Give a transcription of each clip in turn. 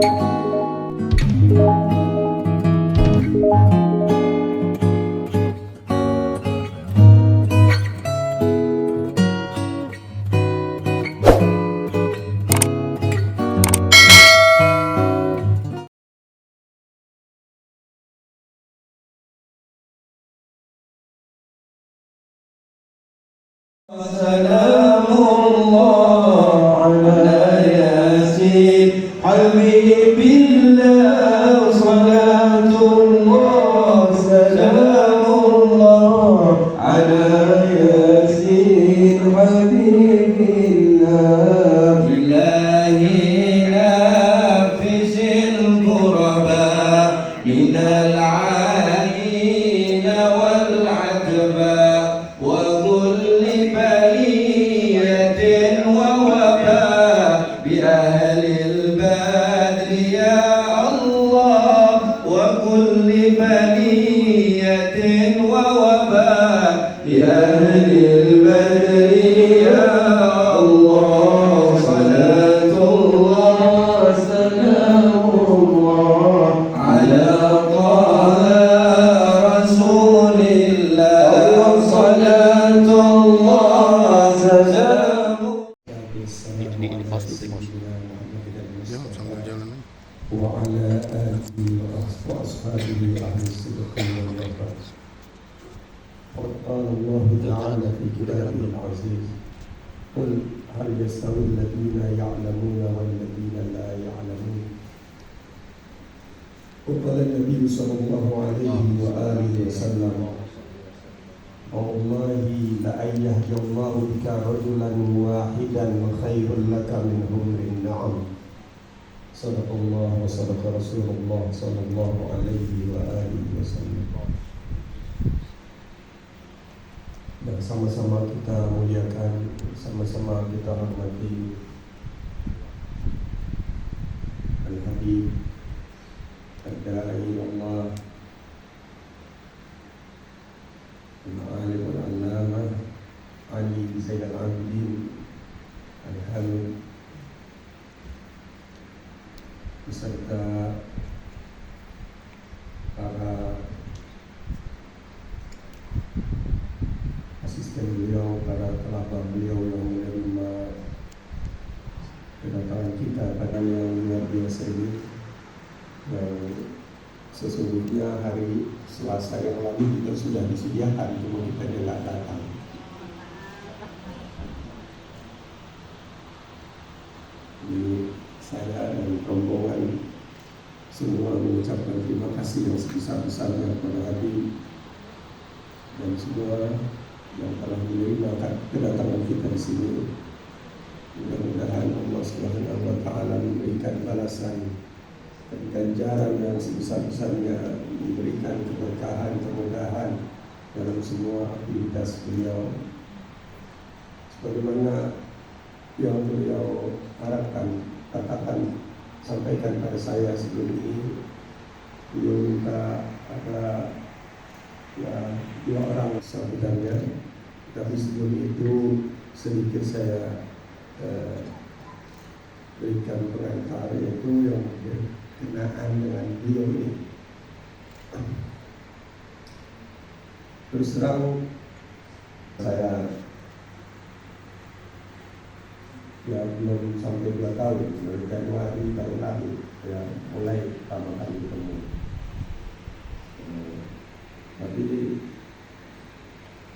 سلام الله على ياسين حبيب الله صلاة الله سلام الله على ياسين حبيب الله بالله نافس الكرباء من العالين والعتباء وكل بلية ووباء بأهل البدر يا الله وكل بلية ووباء بأهل البدر يا الله صلاة الله سلام الله على طه رسول الله صلاة الله سلام Ini pasti ya sambil jalan وعلى آله وأصحابه أهل الصدق والوفاء. قال الله تعالى في كتابه العزيز قل هل يستوي الذين يعلمون والذين لا يعلمون. وقال النبي صلى الله عليه وآله وسلم والله لأن يهدي الله بك رجلا واحدا خير لك من حمر النعم. صدق الله وصدق رسول الله صلى الله عليه وآله وسلم. Dan sama-sama kita muliakan, sama-sama kita hormati Al-Habib Ad-Da'i Allah Al-Alim Al-Allamah Ali Zaid Al-Abidin Al-Hamid beserta para asisten beliau, para kerabat beliau yang menerima kedatangan kita pada yang luar biasa ini. Yang sesungguhnya hari Selasa yang lalu kita sudah disediakan, cuma kita tidak datang. Jadi saya dan rombongan semua mengucapkan terima kasih yang sebesar-besarnya kepada Habib dan semua yang telah menerima kedatangan kita di sini. Mudah-mudahan Allah Subhanahu wa Ta'ala memberikan balasan dan ganjaran yang sebesar-besarnya, memberikan keberkahan, kemudahan dalam semua aktivitas beliau. Sebagaimana yang beliau harapkan, katakan, sampaikan pada saya sebelum ini, beliau minta ada dua orang sambutannya, tapi sebelum itu sedikit saya berikan pengantar, yaitu yang berkenaan dengan beliau ini. Terus terang saya belum sampai 2 tahun, dari Januari tahun lalu saya mulai pertama kali ketemu. Tapi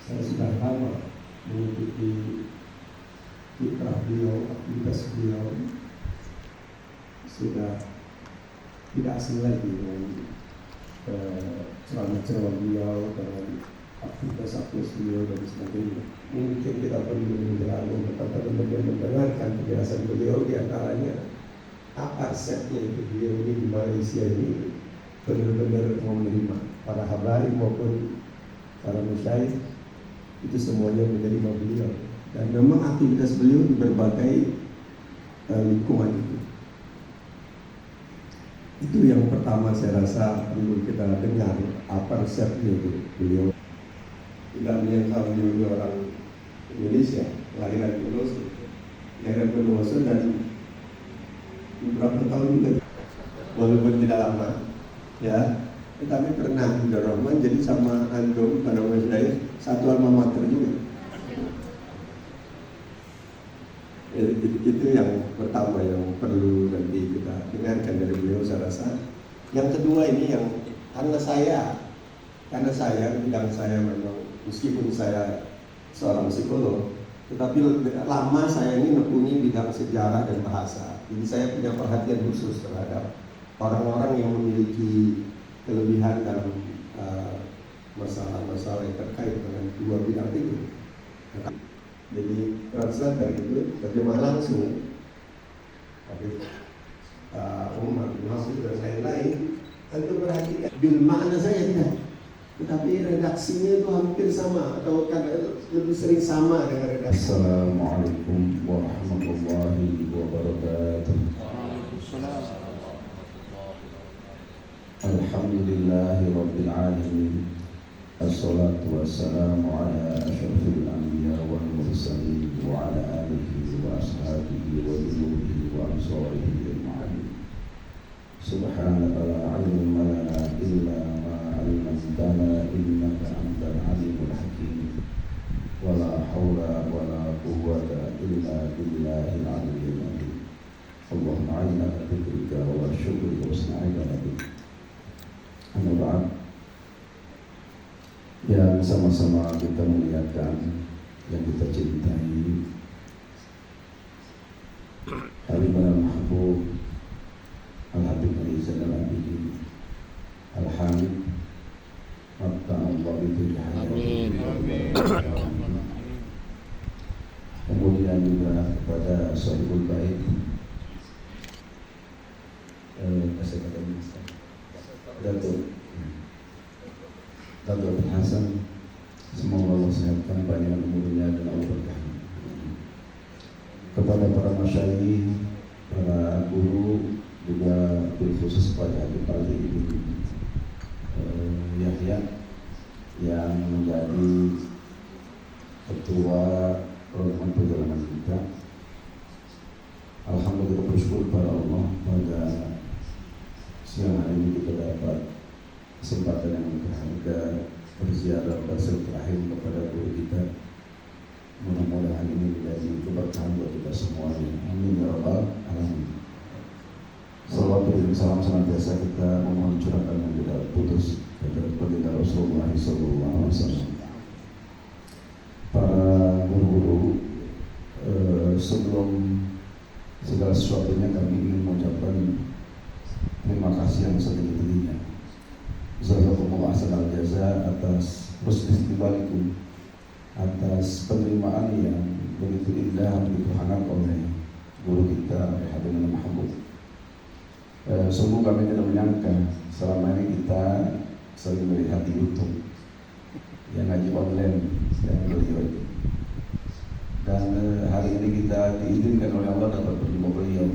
saya sudah lama mengikuti kiprah beliau, aktivitas beliau, sudah tidak asing lagi dengan ceramah-ceramah beliau, dengan aktivitas beliau dan sebagainya. Mungkin kita perlu menjelaskan betapa mendengarkan penjelasan beliau, di antaranya apa resepnya itu beliau ini di Malaysia ini benar-benar mau menerima para habaib maupun para masyayikh, itu semuanya menerima beliau, dan memang aktivitas beliau di berbagai lingkungan itu. Itu yang pertama saya rasa perlu kita dengar, apa resepnya itu beliau. Tidak menyangka beliau orang Indonesia, kelahiran Bondowoso, dan beberapa tahun juga walaupun tidak lama, ya. Tetapi pernah Abdul Rahman jadi sama Antum pada Masyaih satu alma mater juga. Itu yang pertama yang perlu nanti kita dengarkan dari beliau saya rasa. Yang kedua ini yang karena saya bidang saya memang meskipun saya seorang psikolog, tetapi lama saya ini menekuni bidang sejarah dan bahasa. Jadi saya punya perhatian khusus terhadap orang-orang yang memiliki kelebihan dalam masalah-masalah yang terkait dengan dua bidang itu. Jadi translator itu terjemah langsung. Tapi Umar, Mahfud dan lain-lain, tentu perhatikan bil makna saya tidak. Tetapi redaksinya itu hampir sama atau kadang lebih sering sama dengan redaksi. Assalamualaikum warahmatullahi wabarakatuh. Alhamdulillahi rabbil alamin. Assalatu wassalamu ala asyrafil anbiya wal mursalin wa ala alihi wa ashabihi wa junubihi wa ansarihi ajma'in. Subhanaka la ilma lana illa ma 'allamtana innaka antal alimul hakim. Wala haula wala quwwata illa billahil aliyyil azim. Allahumma a'inna ala dzikrika wa syukrika wa husni ibadatik. Amma ba'd. Yang sama-sama kita muliakan, yang kita cintai, Habibana al-Mahbub Al-Habib Ali Zainal Abidin Al-Hamid Matta'allah bidhil hayati. Kemudian juga kepada Sahibul Bait Datuk Hasan, semoga Allah sehatkan panjang umurnya dan Allah berkahi. Kepada para masyayikh, para guru, juga khusus kepada Habib Ali Ibn Yahya yang menjadi ketua program perjalanan kita. Alhamdulillah, bersyukur kepada Allah pada siang hari ini kita dapat kesempatan yang berharga berziarah bersilaturahim kepada guru kita. Mudah-mudahan ini menjadi keberkahan buat kita semuanya. Amin ya rabbal alamin. Salawat dan salam senantiasa kita memohon curahkan yang tidak putus kepada baginda Rasulullah SAW. Para guru-guru, sebelum segala sesuatunya kami ingin mengucapkan terima kasih yang setinggi-tingginya. Jazakumullah ahsanal jaza atas husni istiqbalikum, atas penerimaan yang begitu indah, begitu hangat oleh guru kita Habibana Mahbub. Sungguh kami tidak menyangka selama ini kita sering melihat di YouTube yang ngaji online yang beliau itu. Dan hari ini kita diizinkan oleh Allah dapat berjumpa beliau.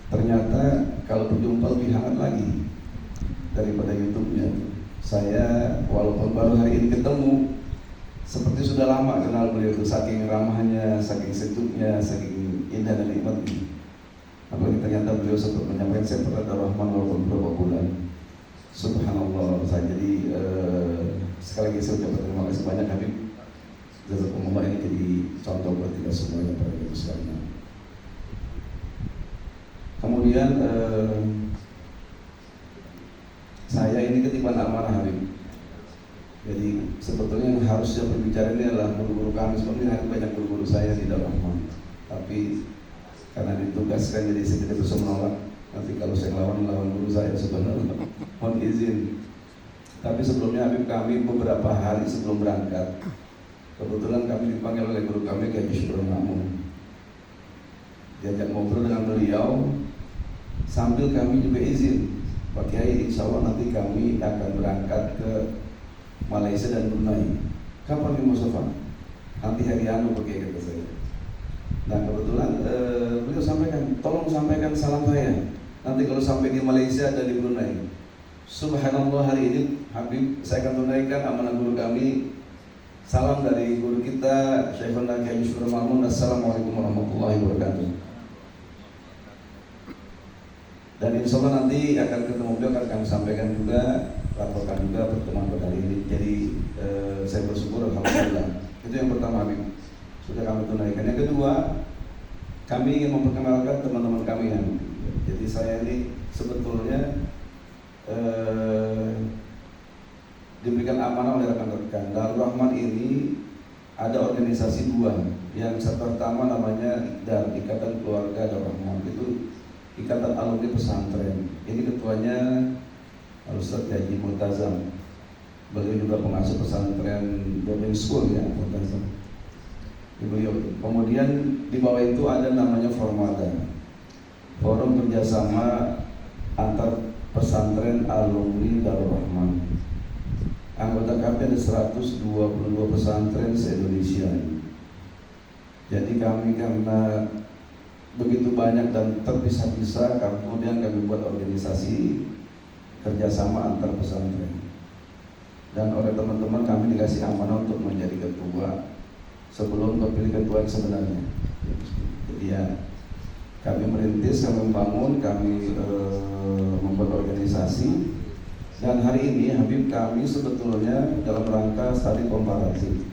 Ternyata kalau berjumpa lebih hangat lagi daripada YouTube-nya. Saya walaupun baru hari ini ketemu, seperti sudah lama kenal beliau itu, saking ramahnya, saking sejuknya, saking indah dan nikmatnya. Apalagi ternyata beliau sempat menyampaikan saya pernah Rahman walaupun beberapa bulan. Subhanallah. Saya jadi sekali lagi saya ucapkan terima kasih banyak Habib. Jazakumullah, ini jadi contoh buat kita semuanya para ibu sekalian. Kemudian saya ini ketiban amarah Habib. Jadi sebetulnya yang harusnya berbicara ini adalah guru-guru kami. Sebenarnya banyak guru-guru saya di Rahman, tapi karena ditugaskan jadi saya tidak bisa menolak. Nanti kalau saya lawan guru saya sebenarnya mohon izin. Tapi sebelumnya Habib, kami beberapa hari sebelum berangkat, kebetulan kami dipanggil oleh guru kami Kiai Syukur Namun. Diajak ngobrol dengan beliau sambil kami juga izin, Pak Kiai, insya Allah nanti kami akan berangkat ke Malaysia dan Brunei. Kapan nih Mustafa? Nanti hari anu Pak Kiai, kata saya. Nah kebetulan beliau sampaikan, tolong sampaikan salam saya nanti kalau sampai di Malaysia dan di Brunei. Subhanallah, hari ini Habib, saya akan tunaikan amanah guru kami. Salam dari guru kita Syekhuna Kiai Syukur Mamun. Assalamualaikum warahmatullahi wabarakatuh. Dan insya Allah nanti akan ketemu beliau, akan kami sampaikan juga, laporkan juga pertemuan pada hari ini. Jadi saya bersyukur, alhamdulillah. Itu yang pertama, Habib, sudah kami tunaikan. Yang kedua, kami ingin memperkenalkan teman-teman kami yang, jadi saya ini sebetulnya diberikan amanah oleh rekan-rekan. Darul Rahman ini ada organisasi dua. Yang pertama namanya IKDAR, Ikatan Keluarga Darul Rahman. Itu Ikatan Alumni Pesantren. Ini ketuanya Al-Ustaz Haji Multazam. Beliau juga pengasuh pesantren boarding school ya, Multazam. Beliau. Kemudian di bawah itu ada namanya Formada, Forum Kerjasama Antar Pesantren Alumni Darul Rahman. Anggota kami ada 122 pesantren se-Indonesia. Jadi kami karena begitu banyak dan terpisah-pisah, kemudian kami buat organisasi kerjasama antar pesantren. Dan oleh teman-teman kami dikasih amanah untuk menjadi ketua sebelum terpilih ketua yang sebenarnya. Jadi ya, kami merintis, kami membangun, kami membuat organisasi. Dan hari ini Habib, kami sebetulnya dalam rangka studi komparatif,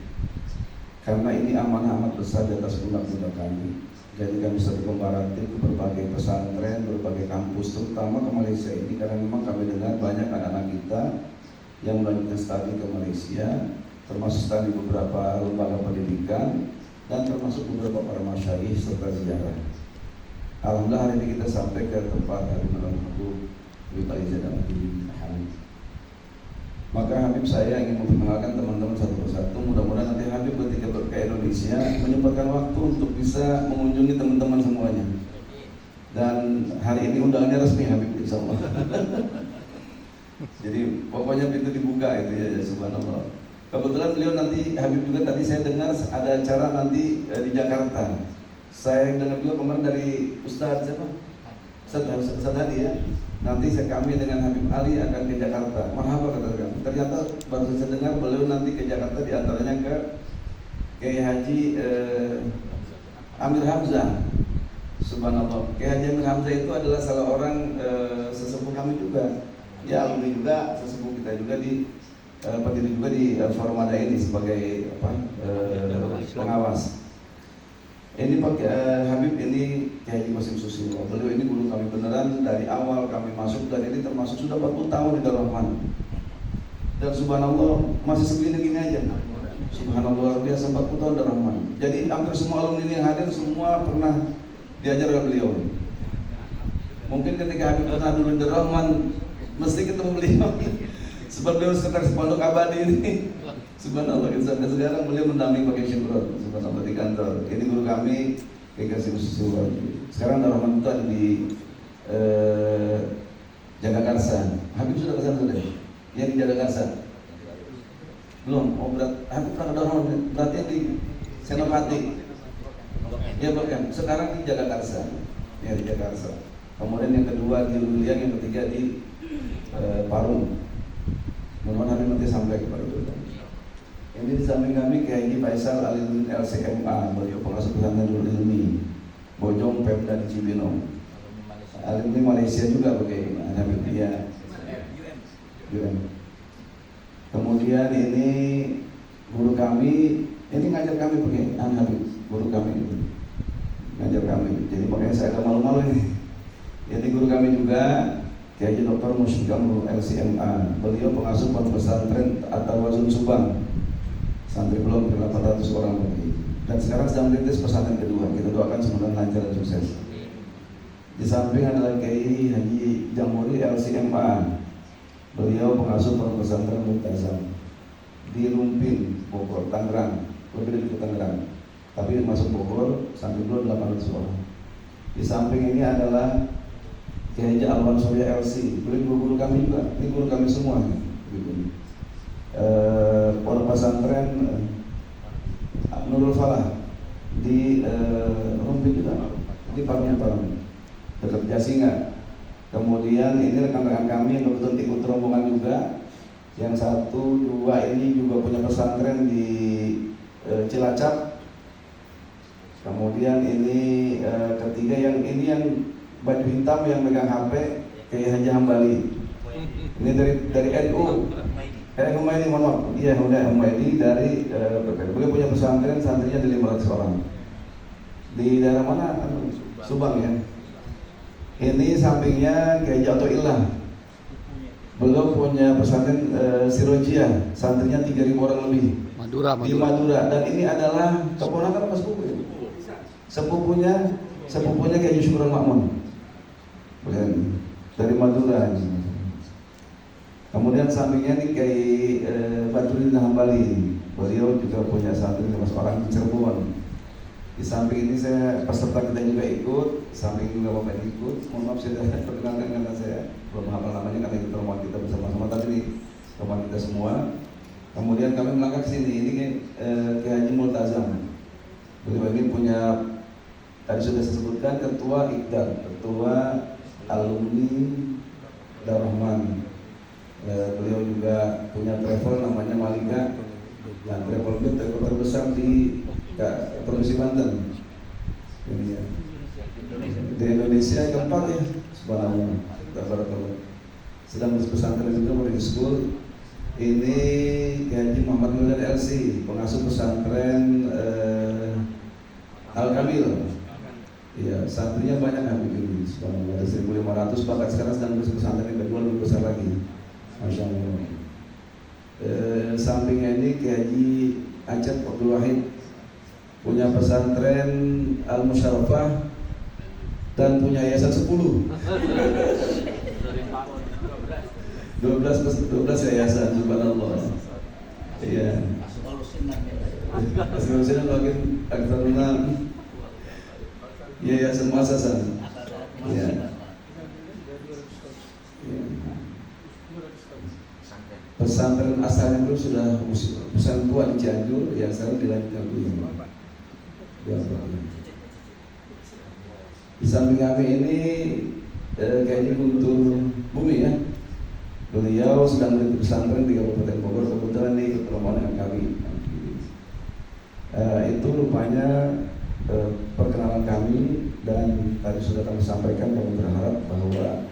karena ini amanah amat besar di atas pundak-pundak kami. Jadi kami studi komparatif ke berbagai pesantren, berbagai kampus, terutama ke Malaysia ini, karena memang kami dengar banyak anak-anak kita yang melanjutkan studi ke Malaysia, termasuk studi beberapa lembaga pendidikan dan termasuk beberapa para masyayikh serta ziarah. Alhamdulillah hari ini kita sampai ke tempat Habib Al-Habib dan maka Habib, saya ingin memperkenalkan teman-teman satu persatu. Mudah-mudahan nanti Habib ketika ke Indonesia menyempatkan waktu untuk bisa mengunjungi teman-teman semuanya. Dan hari ini undangannya resmi Habib, insya Allah. Jadi pokoknya pintu dibuka itu ya, subhanallah. Kebetulan beliau nanti, Habib juga tadi saya dengar ada acara nanti di Jakarta. Saya dengar juga kemarin dari Ustadz siapa? Ustadz Hadi ya. Nanti kami dengan Habib Ali akan ke Jakarta. Marhaba kata kami. Ternyata baru saya dengar beliau nanti ke Jakarta, diantaranya ke Kiai Haji Amir Hamzah. Subhanallah. Kiai Haji Amir Hamzah itu adalah salah orang sesepuh kami juga. Ya, alumni juga, sesepuh kita juga di pendiri juga di Formada ini sebagai pengawas. Ini Pak Habib, ini Kiai Haji Qasim Susilo. Beliau ini guru kami beneran dari awal kami masuk, dan ini termasuk sudah 40 tahun di Darul Rahman. Dan subhanallah masih segini-gini aja. Subhanallah luar biasa, 40 tahun Darul Rahman. Jadi hampir semua alumni yang hadir semua pernah diajar oleh beliau. Mungkin ketika Habib pernah dulu di Darul Rahman, mesti ketemu beliau. Sebab beliau sekretaris pondok abadi ini. Subhanallah, sampai sekarang beliau mendampingi pakai syukur. Subhanallah di kantor. Ini guru kami, Kiai Qasim Susilo. Sekarang Darul Rahman itu ada di Jagakarsa. Habib sudah kesana sudah? Yang di Jagakarsa? Belum. Oh Habib pernah ke Darul Rahman. Berarti di Senopati. Ya bukan. Sekarang di Jagakarsa. Ya di Jagakarsa. Kemudian yang kedua di Luliang, yang ketiga di Parung. Mohon Habib nanti sampai kepada kita. Ini di samping kami Kiai Haji Faisal Alimin LCMA, beliau pengasuh pesantren Nurul Ilmi, Bojong Pemda di Cibinong. Alumni Malaysia juga pakai Habib dia. Kemudian ini guru kami, ini ngajar kami pakai Habib, guru kami ngajar kami. Jadi makanya saya agak malu-malu ini. Jadi guru kami juga Kiai Haji Dr. Musyid Amru LCMA, beliau pengasuh pondok pesantren At-Tawazun Subang. Santri belum 800 orang lebih. Dan sekarang sedang merintis pesantren kedua. Kita doakan semoga lancar dan sukses. Di samping adalah Kiai Haji Jamuri LCMA. Beliau pengasuh pondok pesantren Multazam di Lumpin, Bogor, Tangerang. Lebih dari ke Tangerang. Tapi masuk Bogor, santri belum 800 orang. Di samping ini adalah Kiai Haji Alwan Surya LC. Beliau guru kami juga. Ini guru kami semua. Pondok pesantren Nurul Falah di Lumpin juga, di Parung dekat Jasinga. Kemudian ini rekan-rekan kami yang kebetulan ikut rombongan juga. Yang 1, 2 ini juga punya pesantren di Cilacap. Kemudian ini ketiga yang ini yang baju hitam yang megang HP, Kiai Haji Hambali. Ini dari NU. Humaydi, mohon maaf. Iya, Humaydi dari beliau punya pesantren, santrinya ada 500 orang. Di daerah mana? Subang ya. Ini sampingnya Kiai Haji Athoillah. Beliau punya pesantren Sirojia, santrinya 3.000 orang lebih. Di Madura. Dan ini adalah keponakan apa sepupu ya? Sepupunya Kiai Syukuran Makmun. Dari Madura. Kemudian sampingnya nih Kiai Badruddin Hambali, beliau juga punya santri 5 orang di Cirebon. Di samping ini saya peserta kita juga ikut, samping juga Bapak ikut. Mohon maaf saya tidak perkenalkan karena saya belum hafal namanya karena itu teman kita bersama-sama, tapi ini teman kita semua. Kemudian kami melangkah ke sini, ini Kiai Haji Multazam. Beliau ini punya, tadi sudah saya sebutkan, ketua IKDAR, ketua alumni Darul Rahman. Beliau juga punya travel namanya Malika, nah travel terbesar di Provinsi Banten. Ini ya. Di Indonesia yang keempat ya, subhanallah. Sedang pesantren juga boarding school. Ini Kiai Haji Muhammad Wildan LC, pengasuh pesantren Al Kamil. Iya, santrinya banyak habis ini, subhanallah, ada 1.500, bahkan sekarang sedang pesantren yang kedua lebih besar lagi. Masya Allah. Sampingnya ini Kiai Haji Acep Abdul Wahid, punya pesantren Al Musyarafah dan punya yayasan 10. 12 yayasan, subhanallah. Iya. Asmaul Sinan makin aktaruna yayasan muassasan. Iya. Pesantren asalnya dulu sudah pesantren tua di Cianjur, yang sekarang dilanjutkan dulu. Di samping kami ini kayaknya Guntur Bumi ya. Beliau sedang mendidik pesantren di Kabupaten Bogor, kebetulan ini ikut rombongan dengan kami. Itu rupanya perkenalan kami, dan tadi sudah kami sampaikan, kami berharap bahwa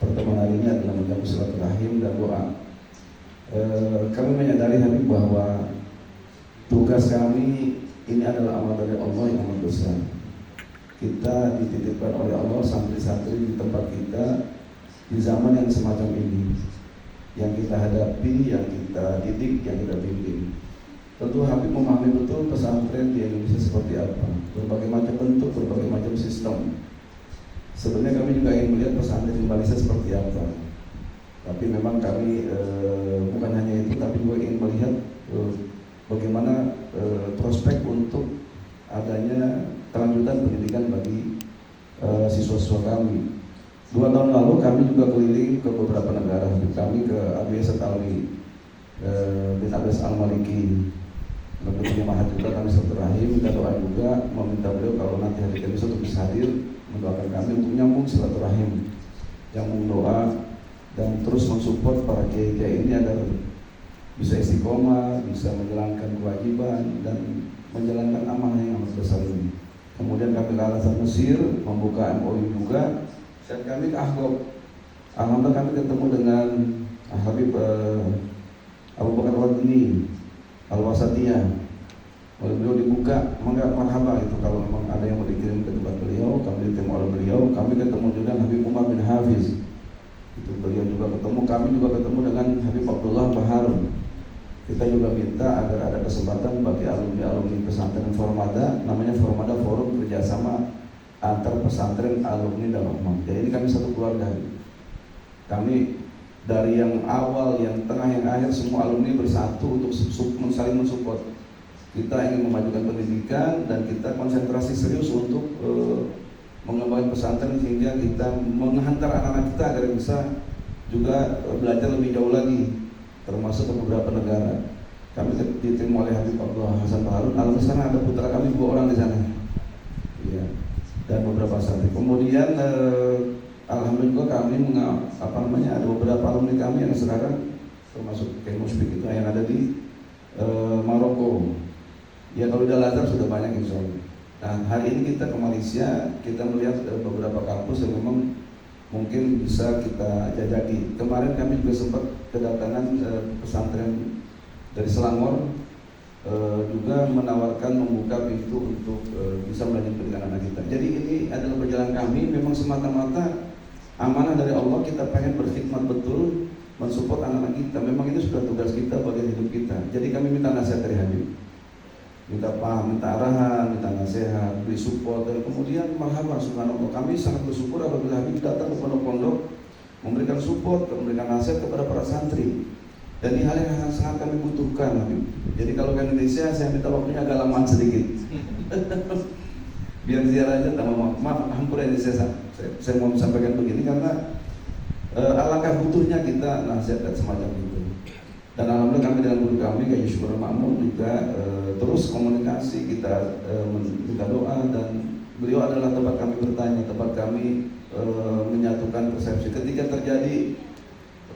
pertemuan hari ini adalah menjaga silaturahim dan doa. Kami menyadari Habib bahwa tugas kami ini adalah amal dari Allah yang amat besar. Kita dititipkan oleh Allah santri-santri di tempat kita di zaman yang semacam ini, yang kita hadapi, yang kita didik, yang kita bimbing. Tentu Habib memahami betul pesantren di Indonesia seperti apa, berbagai macam bentuk, berbagai macam sistem. Sebenarnya kami juga ingin melihat pesantren di Malaysia seperti apa. Tapi memang kami bukan hanya itu, tapi juga ingin melihat bagaimana prospek untuk adanya kelanjutan pendidikan bagi siswa-siswa kami. 2 tahun lalu kami juga keliling ke beberapa negara. Kami ke Abu Yazid Alwi bin Abbas Al-Maliki. Lalu punya mahat juga, kami silaturahim, kita doa juga, meminta beliau kalau nanti hari Kamis untuk bisa hadir, mendoakan kami untuk nyambung silaturahim, nyambung doa, dan terus mensupport para kiai-kiai ini agar bisa istiqomah, bisa menjalankan kewajiban dan menjalankan amanah yang amat besar ini. Kemudian kami ke Al-Azhar Mesir, membuka MOU juga, dan kami ke Ahqab. Alhamdulillah kami ketemu dengan Habib Abu Bakar Wadni Al-Wasatiyah. Oleh beliau dibuka, maka marhaba itu kalau memang ada yang mau dikirim ke tempat beliau, kami ditemu oleh beliau. Kami ketemu juga Habib Umar bin Hafiz. Itu beliau juga ketemu, kami juga ketemu dengan Habib Abdullah Baharun. Kita juga minta agar ada kesempatan bagi alumni pesantren Formada, namanya Formada Forum Kerjasama Antar Pesantren Alumni Darul Rahman. Jadi ini kami satu keluarga. Kami dari yang awal, yang tengah, yang akhir, semua alumni bersatu untuk saling mensupport. Kita ingin memajukan pendidikan dan kita konsentrasi serius untuk mengembangkan pesantren sehingga kita menghantar anak-anak kita agar bisa juga belajar lebih jauh lagi, termasuk ke beberapa negara. Kami diterima oleh Habib Abdullah Hasan Baharun. Alhamdulillah sana ada putra kami 2 orang di sana, ya, dan beberapa santri. Kemudian alhamdulillah kami ada beberapa alumni kami yang sekarang termasuk Kiai Musbik itu yang ada di Maroko. Ya kalau di Al-Azhar sudah banyak insya Allah. Nah hari ini kita ke Malaysia, kita melihat beberapa kampus yang memang mungkin bisa kita jajaki. Kemarin kami juga sempat kedatangan pesantren dari Selangor, juga menawarkan membuka pintu untuk bisa melanjutkan dengan anak kita. Jadi ini adalah perjalanan kami, memang semata-mata amanah dari Allah. Kita pengen berkhidmat betul, mensupport anak-anak kita. Memang itu sudah tugas kita, bagian hidup kita. Jadi kami minta nasihat dari Habib, minta paham, minta arahan, minta nasihat, beri support, dan kemudian marhaban, subhanallah. Kami sangat bersyukur apabila Habib datang ke pondok-pondok, memberikan support, memberikan nasihat kepada para santri. Dan ini hal yang sangat kami butuhkan, Habib. Jadi kalau ke Indonesia, saya minta waktunya agak lama sedikit. Biar ziarahnya tambah maaf, hampura ini saya mau sampaikan begini karena alangkah butuhnya kita nasihat dan semacam itu. Dan alhamdulillah kami dengan guru kami kayak Yusuf Makmun juga terus komunikasi, kita minta doa, dan beliau adalah tempat kami bertanya, tempat kami menyatukan persepsi. Ketika terjadi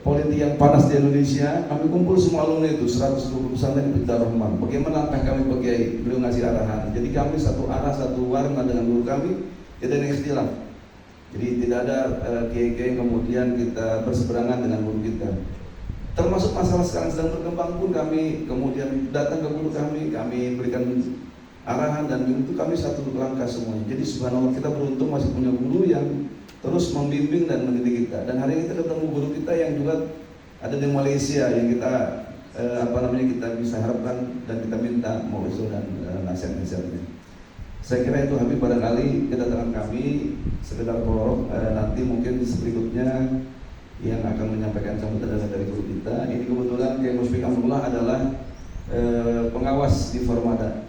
politik yang panas di Indonesia, kami kumpul semua alumni itu 120 pesantren di Darul Rahman. Bagaimana langkah kami pakai, beliau ngasih arahan. Jadi kami satu arah, satu warna dengan guru kami, tidak ada istilah. Jadi tidak ada kiai-kiai kemudian kita berseberangan dengan guru kita. Termasuk masalah sekarang sedang berkembang pun kami kemudian datang ke guru kami berikan arahan, dan itu kami satu langkah semuanya. Jadi subhanallah, kita beruntung masih punya guru yang terus membimbing dan mendidik kita. Dan hari ini kita ketemu guru kita yang juga ada di Malaysia, yang kita kita bisa harapkan dan kita minta mauizah dan nasihat-nasihatnya. Saya kira itu Habib, barangkali kedatangan kami sekedar prolog, nanti mungkin berikutnya yang akan menyampaikan sambutan dari guru kita. Ini kebetulan Kiai Musfik Amrullah adalah pengawas di Formada.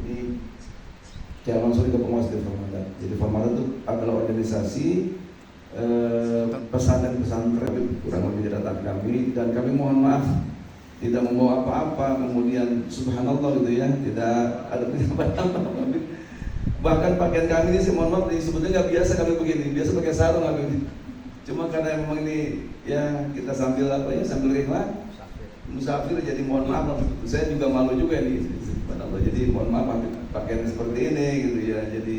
Ini Kiai Mansur itu pengawas di Formada. Jadi Formada itu adalah organisasi pesantren kurang lebih datang kami, dan kami mohon maaf tidak membawa apa-apa, kemudian subhanallah gitu ya, tidak ada apa-apa. Bahkan pakaian kami ini, saya mohon maaf, sebetulnya nggak biasa kami begini, biasa pakai sarung kami. Cuma karena memang ini ya kita sambil sambil rela musafir, jadi mohon maaf, saya juga malu juga ini, subhanallah. Jadi mohon maaf pakaian seperti ini gitu ya. Jadi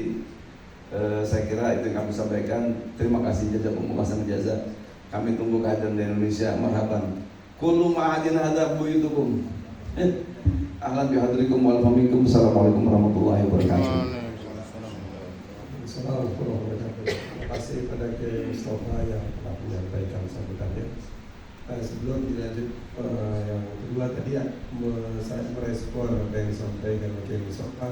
saya kira itu yang kami sampaikan. Terima kasih jasa pemulasan jasa. Kami tunggu kehadiran di Indonesia. Marhaban. Kullu ma'adin hadza buyutukum. Ahlan bihadrikum wal faminkum. Assalamualaikum warahmatullahi wabarakatuh. Assalamualaikum warahmatullahi wabarakatuh. Terima kasih kepada Kiai Mustafa yang telah menyampaikan sambutannya. Sebelum dilanjut yang kedua tadi saya merespon apa yang disampaikan oleh Kiai Mustafa.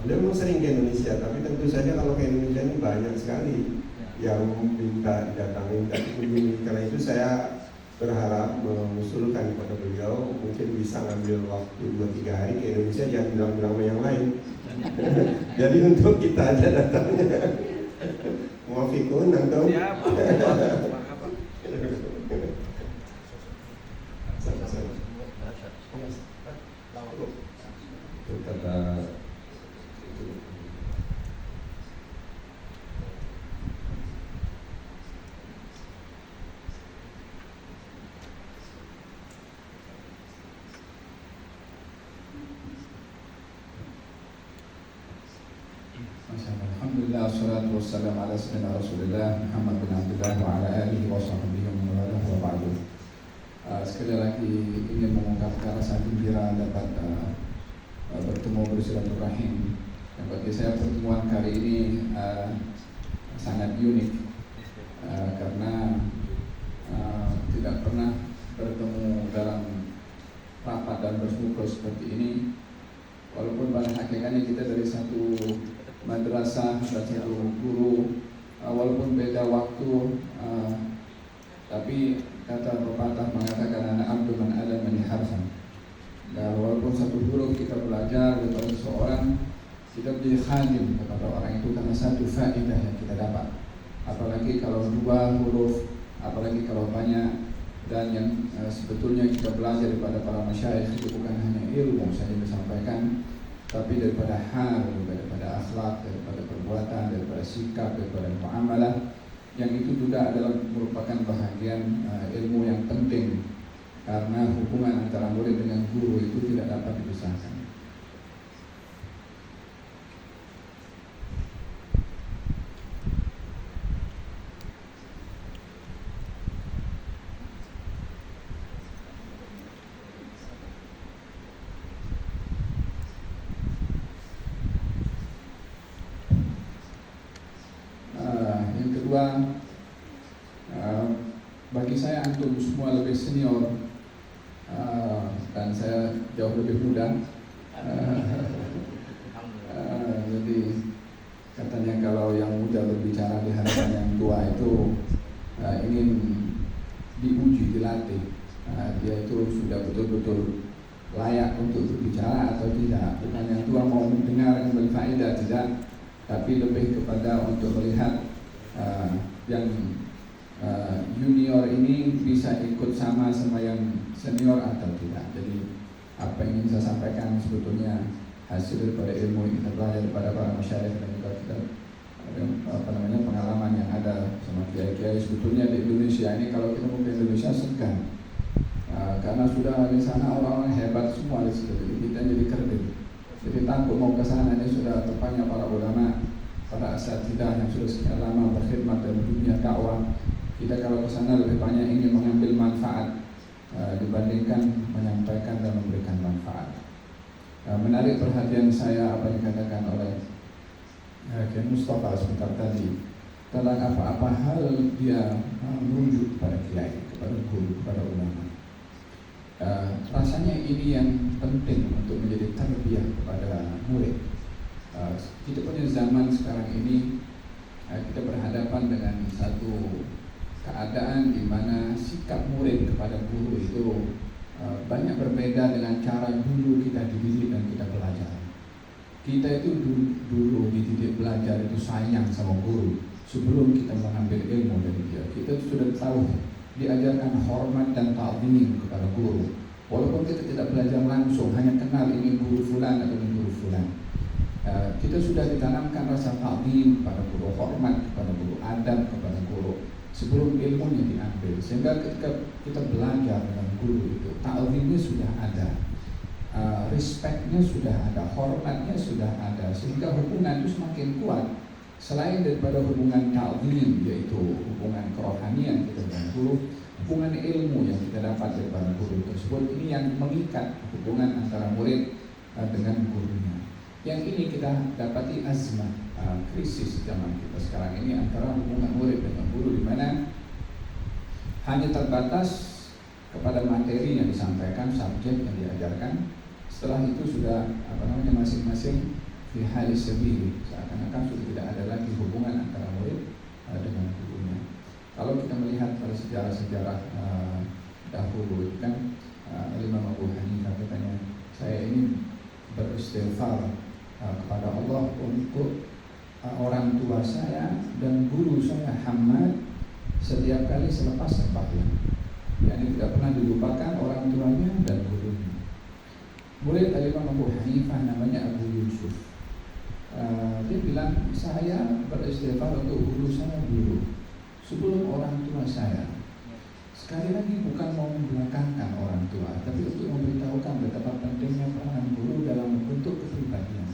Beliau memang sering ke Indonesia, tapi tentu saja kalau ke Indonesia ini banyak sekali yang minta didatangi, minta dikunjungi. Karena itu saya berharap mengusulkan kepada beliau mungkin bisa ngambil waktu 2-3 hari ke Indonesia, jangan bilang-bilang yang lain. Jadi untuk kita aja datangnya. Muafikun atau kata Alhamdulillah, wassalatu wassalamu ala sayyidina Rasulillah Muhammad bin Abdullah wa ala alihi wa sahbihi wa man wa ba'du. Sekali lagi ingin mengungkapkan rasa gembira dapat bertemu bersilaturahim. Dan bagi saya pertemuan kali ini sangat unik karena tidak pernah bertemu dalam rapat dan berkumpul seperti ini. Walaupun pada hakikatnya kita dari satu madrasah dan satu guru, walaupun beda waktu, tapi kata pepatah mengatakan anak abdu man ada harfan. Dan walaupun satu huruf kita belajar daripada seseorang, kita menjadi khadim kepada orang itu karena satu faedah yang kita dapat. Apalagi kalau 2 huruf, apalagi kalau banyak. Dan yang sebetulnya kita belajar daripada para masyayikh itu bukan hanya ilmu saja disampaikan, tapi daripada hal, daripada akhlak, daripada perbuatan, daripada sikap, daripada muamalah, yang itu juga adalah merupakan bahagian ilmu yang penting, karena hubungan antara murid dengan guru itu tidak dapat dipisahkan. kedua, bagi saya antum semua lebih senior dan saya jauh lebih muda. Jadi katanya kalau yang muda berbicara di hadapan yang tua itu ingin diuji, dilatih, dia itu sudah betul-betul layak untuk berbicara atau tidak. Bukan yang tua mau mendengar yang berfaedah, tidak, tapi lebih kepada untuk melihat yang junior ini bisa ikut sama yang senior atau tidak. Jadi apa yang ingin saya sampaikan sebetulnya hasil daripada ilmu yang kita belajar daripada para masyarakat dan juga kita pengalaman yang ada sama kiai-kiai. Sebetulnya di Indonesia ini kalau kita mau ke Indonesia segan, karena sudah di sana orang-orang hebat semua di situ. Jadi kita jadi kerdil, jadi takut mau ke sana. Ini sudah tepatnya para ulama, para asatidzah yang sudah sekian lama berkhidmat dalam dunia dakwah. Kita kalau ke sana lebih banyak ingin mengambil manfaat dibandingkan menyampaikan dan memberikan manfaat. Menarik perhatian saya apa yang dikatakan oleh Kiai Mustafa sebentar tadi tentang apa-apa hal dia merujuk kepada kiai, kepada guru, kepada ulama. Rasanya ini yang penting untuk menjadi tarbiyah kepada murid. Kita punya zaman sekarang ini, kita berhadapan dengan satu keadaan di mana sikap murid kepada guru itu banyak berbeda dengan cara dulu kita dididik dan kita belajar. Kita itu dulu dididik belajar itu sayang sama guru sebelum kita mengambil ilmu dari dia. Kita sudah tahu diajarkan hormat dan ta'zim kepada guru. Walaupun kita tidak belajar langsung, hanya kenal ini guru fulan atau ini guru fulan. Kita sudah ditanamkan rasa ta'zim kepada guru, hormat kepada guru, adab kepada guru sebelum ilmunya diambil. Sehingga ketika kita belajar dengan guru itu, ta'zimnya sudah ada, respectnya sudah ada, hormatnya sudah ada, sehingga hubungan itu semakin kuat. Selain daripada hubungan ta'zim, yaitu hubungan kerohanian kita dengan guru, hubungan ilmu yang kita dapat daripada guru tersebut, ini yang mengikat hubungan antara murid dengan gurunya. Yang ini kita dapati azmah, krisis zaman kita sekarang ini antara hubungan murid dengan guru, di mana hanya terbatas kepada materi yang disampaikan, subjek yang diajarkan. Setelah itu sudah masing-masing fi halis sabili, seakan-akan sudah tidak ada lagi hubungan antara murid dengan gurunya. Kalau kita melihat pada sejarah-sejarah dahulu kan, Imam Abu Hanifah katanya, saya ini beristighfar kepada Allah untuk orang tua saya dan guru saya Hamad setiap kali selepas sembahyang. Yani tidak pernah dilupakan orang tuanya dan gurunya. Murid Imam Abu Hanifah namanya Abu Yusuf. Dia bilang, saya beristighfar untuk guru saya dulu sebelum orang tua saya. Sekali lagi bukan mau membelakangkan orang tua, tapi untuk memberitahukan betapa pentingnya peranan guru dalam membentuk kepribadian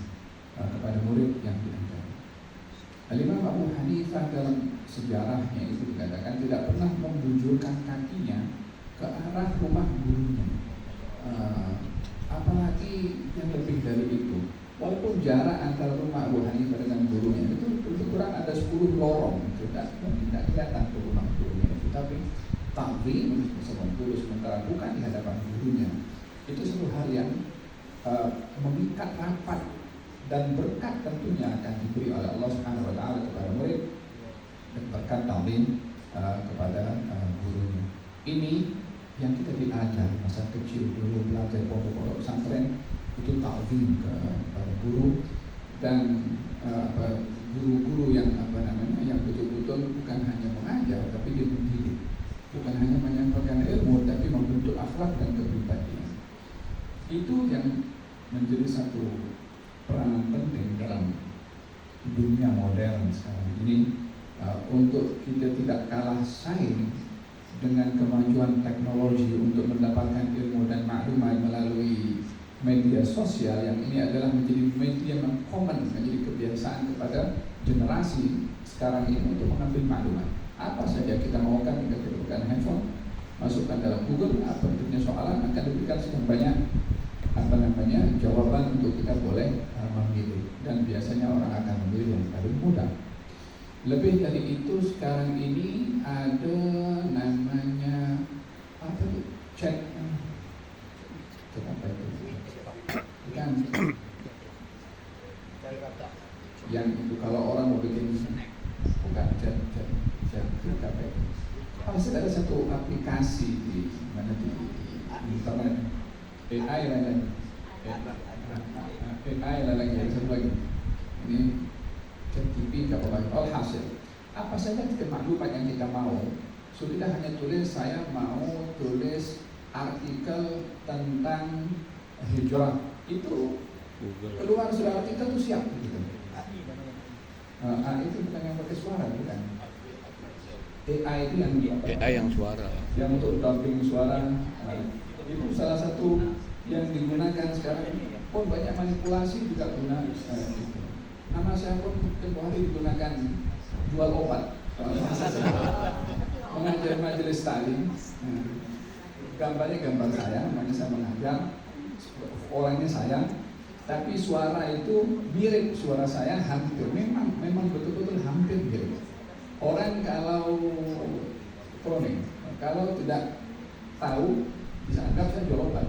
kepada murid yang diajar. Imam Abu Hanifah dalam sejarahnya itu dikatakan tidak pernah membujurkan kakinya ke arah rumah gurunya, apalagi yang lebih dari itu. Walaupun jarak antara rumah Abu Hanifah dengan gurunya itu lebih kurang ada 10 lorong, tidak kelihatan ke rumah gurunya itu, tapi ta'zim sama guru sementara bukan di hadapan gurunya. Itu satu hal yang mengikat rapat dan berkat tentunya akan diberi oleh Allah Subhanahu wa taala kepada murid dan berkat ta'zim kepada gurunya. Ini yang kita diajar masa kecil dulu, belajar pondok-pondok pesantren itu ta'zim kepada guru dan guru-guru yang yang betul-betul bukan hanya mengajar tapi dia mendidik, bukan hanya menyampaikan ilmu tapi membentuk akhlak dan kepribadian. Itu yang menjadi satu peranan penting dalam dunia modern sekarang ini, untuk kita tidak kalah saing dengan kemajuan teknologi untuk mendapatkan ilmu dan maklumat melalui media sosial yang ini adalah menjadi media yang common, menjadi kebiasaan kepada generasi sekarang ini untuk mengambil maklumat. Apa saja kita maukan, kita bukan handphone, masukkan dalam Google, apa bentuknya soalan, akan diberikan sekian banyak jawaban untuk kita boleh memilih, dan biasanya orang akan memilih yang paling mudah. Lebih dari itu sekarang ini ada namanya apa tuh? Chat apa itu? Bukan. Yang itu kalau orang mau bikin bukan chat apa itu? Pasti ada satu aplikasi di mana di internet AI lagi ada satu lagi ini ChatGPT apa lagi alhasil apa saja maklumat yang kita mau sudah hanya tulis saya mau tulis artikel tentang hijrah itu keluar sudah artikel itu siap gitu. Itu bukan yang pakai suara bukan AI itu yang AI yang suara yang untuk dubbing suara itu salah satu yang digunakan sekarang pun banyak manipulasi juga guna itu. Nama saya pun tempoh hari digunakan jual obat mengajar majelis taklim gambarnya gambar saya namanya saya mengajar orangnya saya tapi suara itu mirip suara saya hampir memang betul-betul hampir mirip. Orang kalau kronik, kalau tidak tahu bisa anggap saya jual obat.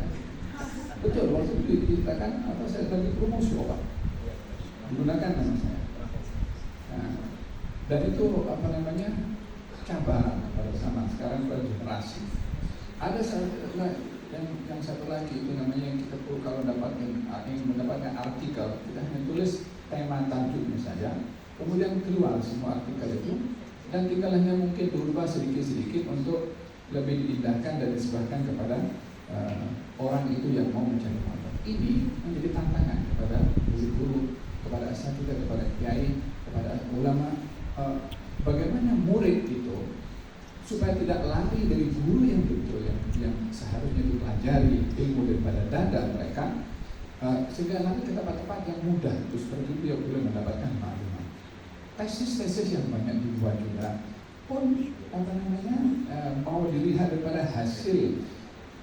Betul, waktu itu diceritakan apa saya bagi promosi obat digunakan nama saya. Nah, dan itu apa namanya cabaran pada zaman sekarang pada generasi. Ada yang satu lagi itu namanya yang kita perlu kalau ingin mendapatkan artikel kita hanya tulis tema tajuknya saja. Kemudian keluar semua artikel itu dan tinggal hanya mungkin berubah sedikit-sedikit untuk lebih diindahkan dan disebarkan kepada orang itu yang mau mencari manfaat. Ini menjadi tantangan kepada guru-guru, kepada asatidz, kepada kiai, kepada ulama. Bagaimana murid itu supaya tidak lari dari guru yang betul yang seharusnya dipelajari ilmu daripada dada mereka, sehingga lari ke tempat-tempat yang mudah itu seperti itu yang boleh mendapatkan maklumat. Tesis-tesis yang banyak dibuat juga pun apa namanya mau dilihat daripada hasil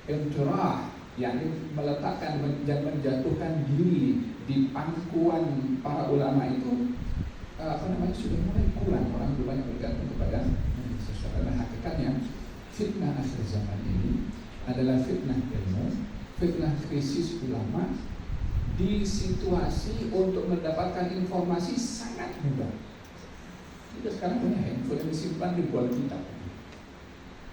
intirah yang meletakkan dan menjatuhkan diri di pangkuan para ulama itu apa namanya sudah mulai kurang, orang lebih banyak bergantung kepada sesuatu. Dan hakikatnya fitnah akhir zaman ini adalah fitnah ilmu, fitnah krisis ulama di situasi untuk mendapatkan informasi sangat mudah. Kita sekarang punya handphone yang disimpan ribuan kitab.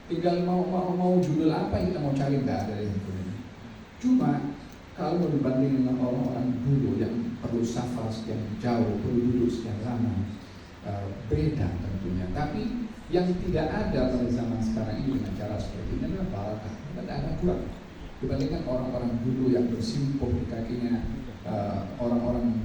Tinggal mau judul apa yang kita mau cari nggak ada di handphone ini. Cuma kalau mau dibanding dengan orang-orang dulu yang perlu safar sekian jauh, perlu duduk sekian lama, beda tentunya. Tapi yang tidak ada pada zaman sekarang ini dengan cara seperti ini adalah barakah. Tidak ada kurang dibandingkan orang-orang dulu yang bersimpuh di kakinya orang-orang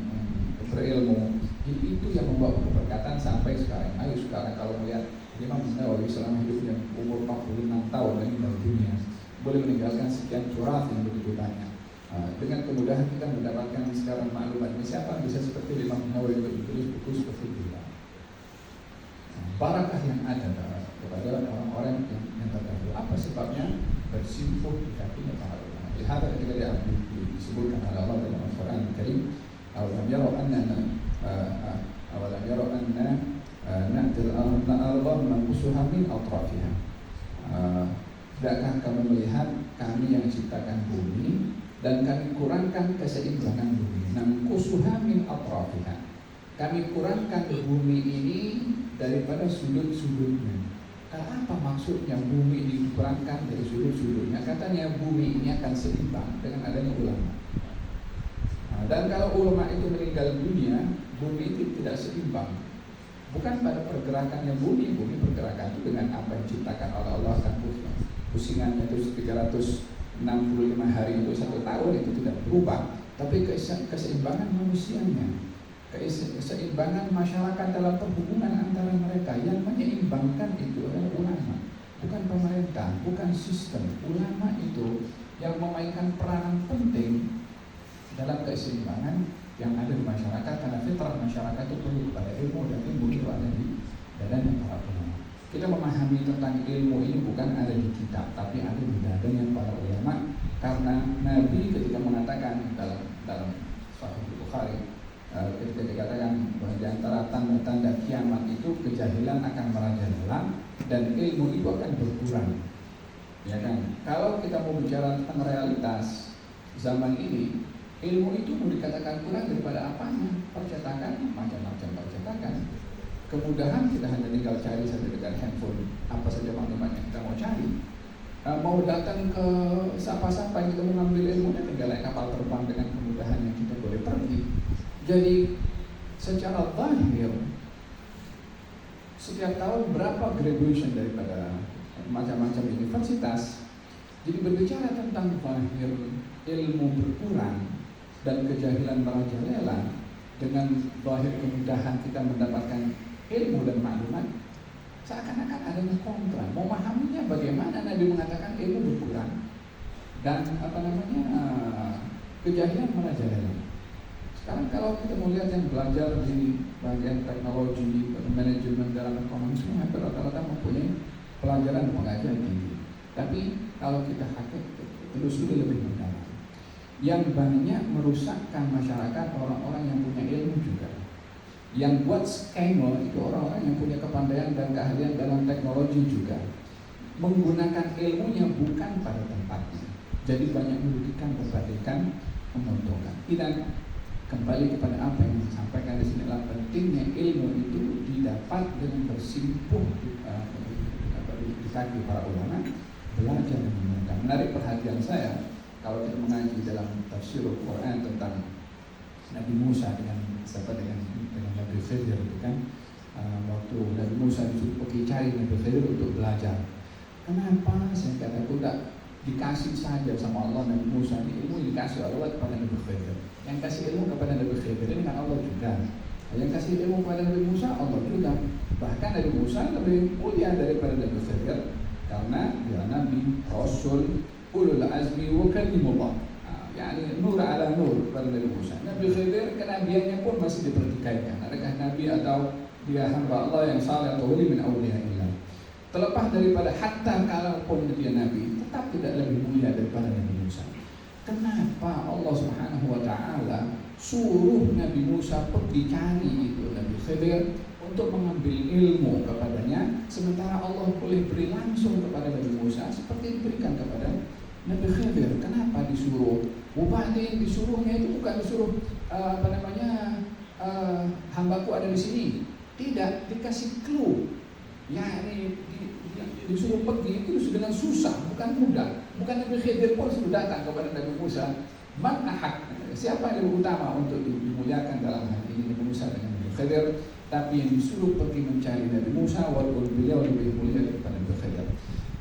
berilmu. Itu yang membawa keberkatan sampai sekarang. Ayo sekarang kalau melihat Imam Nawawi selama hidupnya umur 46 tahun dan meninggal dunia boleh meninggalkan sekian surat yang begitu banyak. Dengan kemudahan kita mendapatkan sekarang maklumat ini siapa bisa seperti Imam Nawawi bertulis buku seperti itu. Barakah yang ada kepada orang-orang yang terdahulu. Apa sebabnya? Bersimpuh di kakinya para ulama. Lihat ketika disebutkan oleh Allah dalam Al-Quran Al-Karim, awalam yarau anna na'til arda nanqusuha min atrafiha. Tidakkah kamu melihat kami yang ciptakan bumi dan kami kurangkan keseimbangan bumi. Nanqusuha min atrafiha. Kami kurangkan bumi ini daripada sudut-sudutnya. Apa maksudnya bumi ini dikurangkan dari sudut-sudutnya? Katanya bumi ini akan seimbang dengan adanya ulama. Dan kalau ulama itu meninggal dunia, bumi itu tidak seimbang. Bukan pada pergerakannya bumi bergerakan itu dengan apa yang diciptakan oleh Allah kan pusingannya itu 365 hari untuk 1 tahun itu tidak berubah. Tapi keseimbangan manusianya, keseimbangan masyarakat dalam perhubungan antara mereka yang menyeimbangkan itu adalah ulama, bukan pemerintah, bukan sistem. Ulama itu yang memainkan peranan penting dalam keseimbangan yang ada di masyarakat karena fitrah masyarakat itu perlu kepada ilmu dan ilmu itu ada di dadanya para ulama. Kita memahami tentang ilmu ini bukan ada di kitab tapi ada di dadanya para ulama karena Nabi ketika mengatakan dalam Sahih Bukhari ketika dikatakan bahwa di antara tanda-tanda kiamat itu dan ilmu itu akan berkurang. Ya kan? Kalau kita mau bicara tentang realitas zaman ini, ilmu itu mau dikatakan kurang daripada apanya? Percetakan, macam-macam percetakan. Kemudahan kita hanya tinggal cari saja dengan handphone apa saja maklumat yang kita mau cari. Mau datang ke siapa-siapa yang kita mau ngambil ilmunya, tinggal naik kapal terbang dengan kemudahan yang kita boleh pergi. Jadi secara zahir setiap tahun berapa graduation daripada macam-macam universitas. Jadi berbicara tentang zahir ilmu berkurang dan kejahilan merajalela dengan zahir kemudahan kita mendapatkan ilmu dan maklumat, seakan-akan adanya kontra. Memahaminya bagaimana Nabi mengatakan ilmu berkurang dan kejahilan merajalela. Sekarang kalau kita mau lihat yang belajar di bagian teknologi, manajemen dalam ekonomi, semua hampir rata-rata mempunyai pelajaran pengajian tinggi. Tapi kalau kita telusuri lebih mendalam, yang banyak merusakkan masyarakat orang-orang yang punya ilmu juga. Yang buat scammer itu orang-orang yang punya kepandaian dan keahlian dalam teknologi juga. Menggunakan ilmunya bukan pada tempatnya. Jadi banyak merugikan berbandingkan menguntungkan. Dan kembali kepada apa yang disampaikan di sini, pentingnya ilmu itu didapat dengan bersimpuh di kaki para ulama, belajar dan mendengar. Menarik perhatian saya kalau kita mengaji dalam tafsir Al-Quran tentang Nabi Musa dengan Nabi Khidir itu kan, waktu Nabi Musa disuruh pergi cari Nabi Khidir untuk belajar. Kenapa saya kata tidak dikasih saja sama Allah Nabi Musa ini ilmu dikasih Allah kepada Nabi Khidir. Yang kasih ilmu kepada Nabi Khidir ini kan Allah juga. Yang kasih ilmu kepada Nabi Musa Allah juga. Bahkan Nabi Musa lebih mulia daripada Nabi Khidir karena dia Nabi, Rasul, ulul azmi wa kalimullah. Yani nur ala nur pada Nabi Musa. Nabi Khidir kenabiannya pun masih dipertikaikan. Adakah Nabi atau dia hamba Allah yang saleh atau wali min awliyaillah. Terlepas daripada hatta kalaupun dia Nabi, tetap tidak lebih mulia daripada Nabi Musa. Kenapa Allah Subhanahu wa Ta'ala suruh Nabi Musa pergi cari itu Nabi Khidir untuk mengambil ilmu kepadanya, sementara Allah boleh beri langsung kepada Nabi Musa seperti diberikan kepada Nabi Khidir? Kenapa disuruh? Bukan disuruhnya itu bukan disuruh hambaku ada di sini. Tidak, dikasih clue. Yani disuruh pergi itu dengan susah, bukan mudah. Bukan Nabi Khidir pun sudah datang kepada Nabi Musa. Man ahad, siapa yang lebih utama untuk dimuliakan dalam hal ini, Nabi Musa dengan Nabi Khidir? Tapi yang disuruh pergi mencari Nabi Musa, walaupun beliau lebih mulia daripada Nabi Khidir,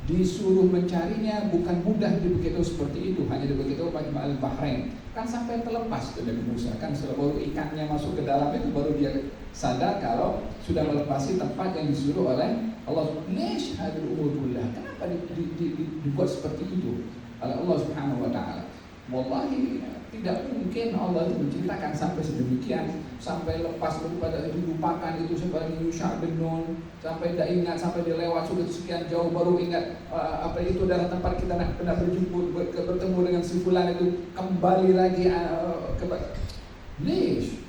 disuruh mencarinya bukan mudah diberitahu seperti itu. Hanya diberitahu Majma' al-Bahrain, kan sampai terlepas ke Nabi Musa. Kan setelah baru ikannya masuk ke dalam itu baru dia sadar kalau sudah melepasi tempat yang disuruh oleh Allah. Lish hadil umur kullah. Kenapa dibuat seperti itu oleh Allah Subhanahu wa Ta'ala? Wallahi tidak mungkin Allah itu menceritakan sampai sedemikian, sampai lepas daripada itu, lupakan itu sebagai Yusha bin Nun, sampai tidak ingat, sampai dia lewat sudah sekian jauh baru ingat apa itu adalah tempat kita pernah bertemu dengan si fulan itu, kembali lagi Lish.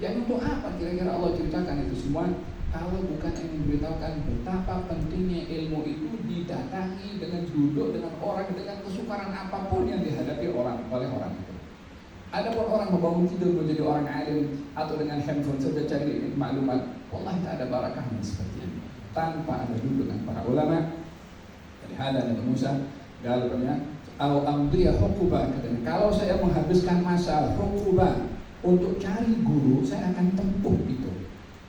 Yang untuk apa kira-kira Allah ceritakan itu semua? Kalau bukan yang memberitahukan betapa pentingnya ilmu itu didatangi dengan duduk dengan orang dengan kesukaran apapun yang dihadapi oleh orang itu. Adapun orang membangun tidur menjadi orang alim atau dengan handphone saja cari maklumat, wallahi tak ada barakahnya seperti ini. Tanpa ada duduk dengan para ulama. Dari hadis Nabi Musa, galanya au amdiya hukuba, katanya kalau saya menghabiskan masa hukuba untuk cari guru, saya akan tempuh itu.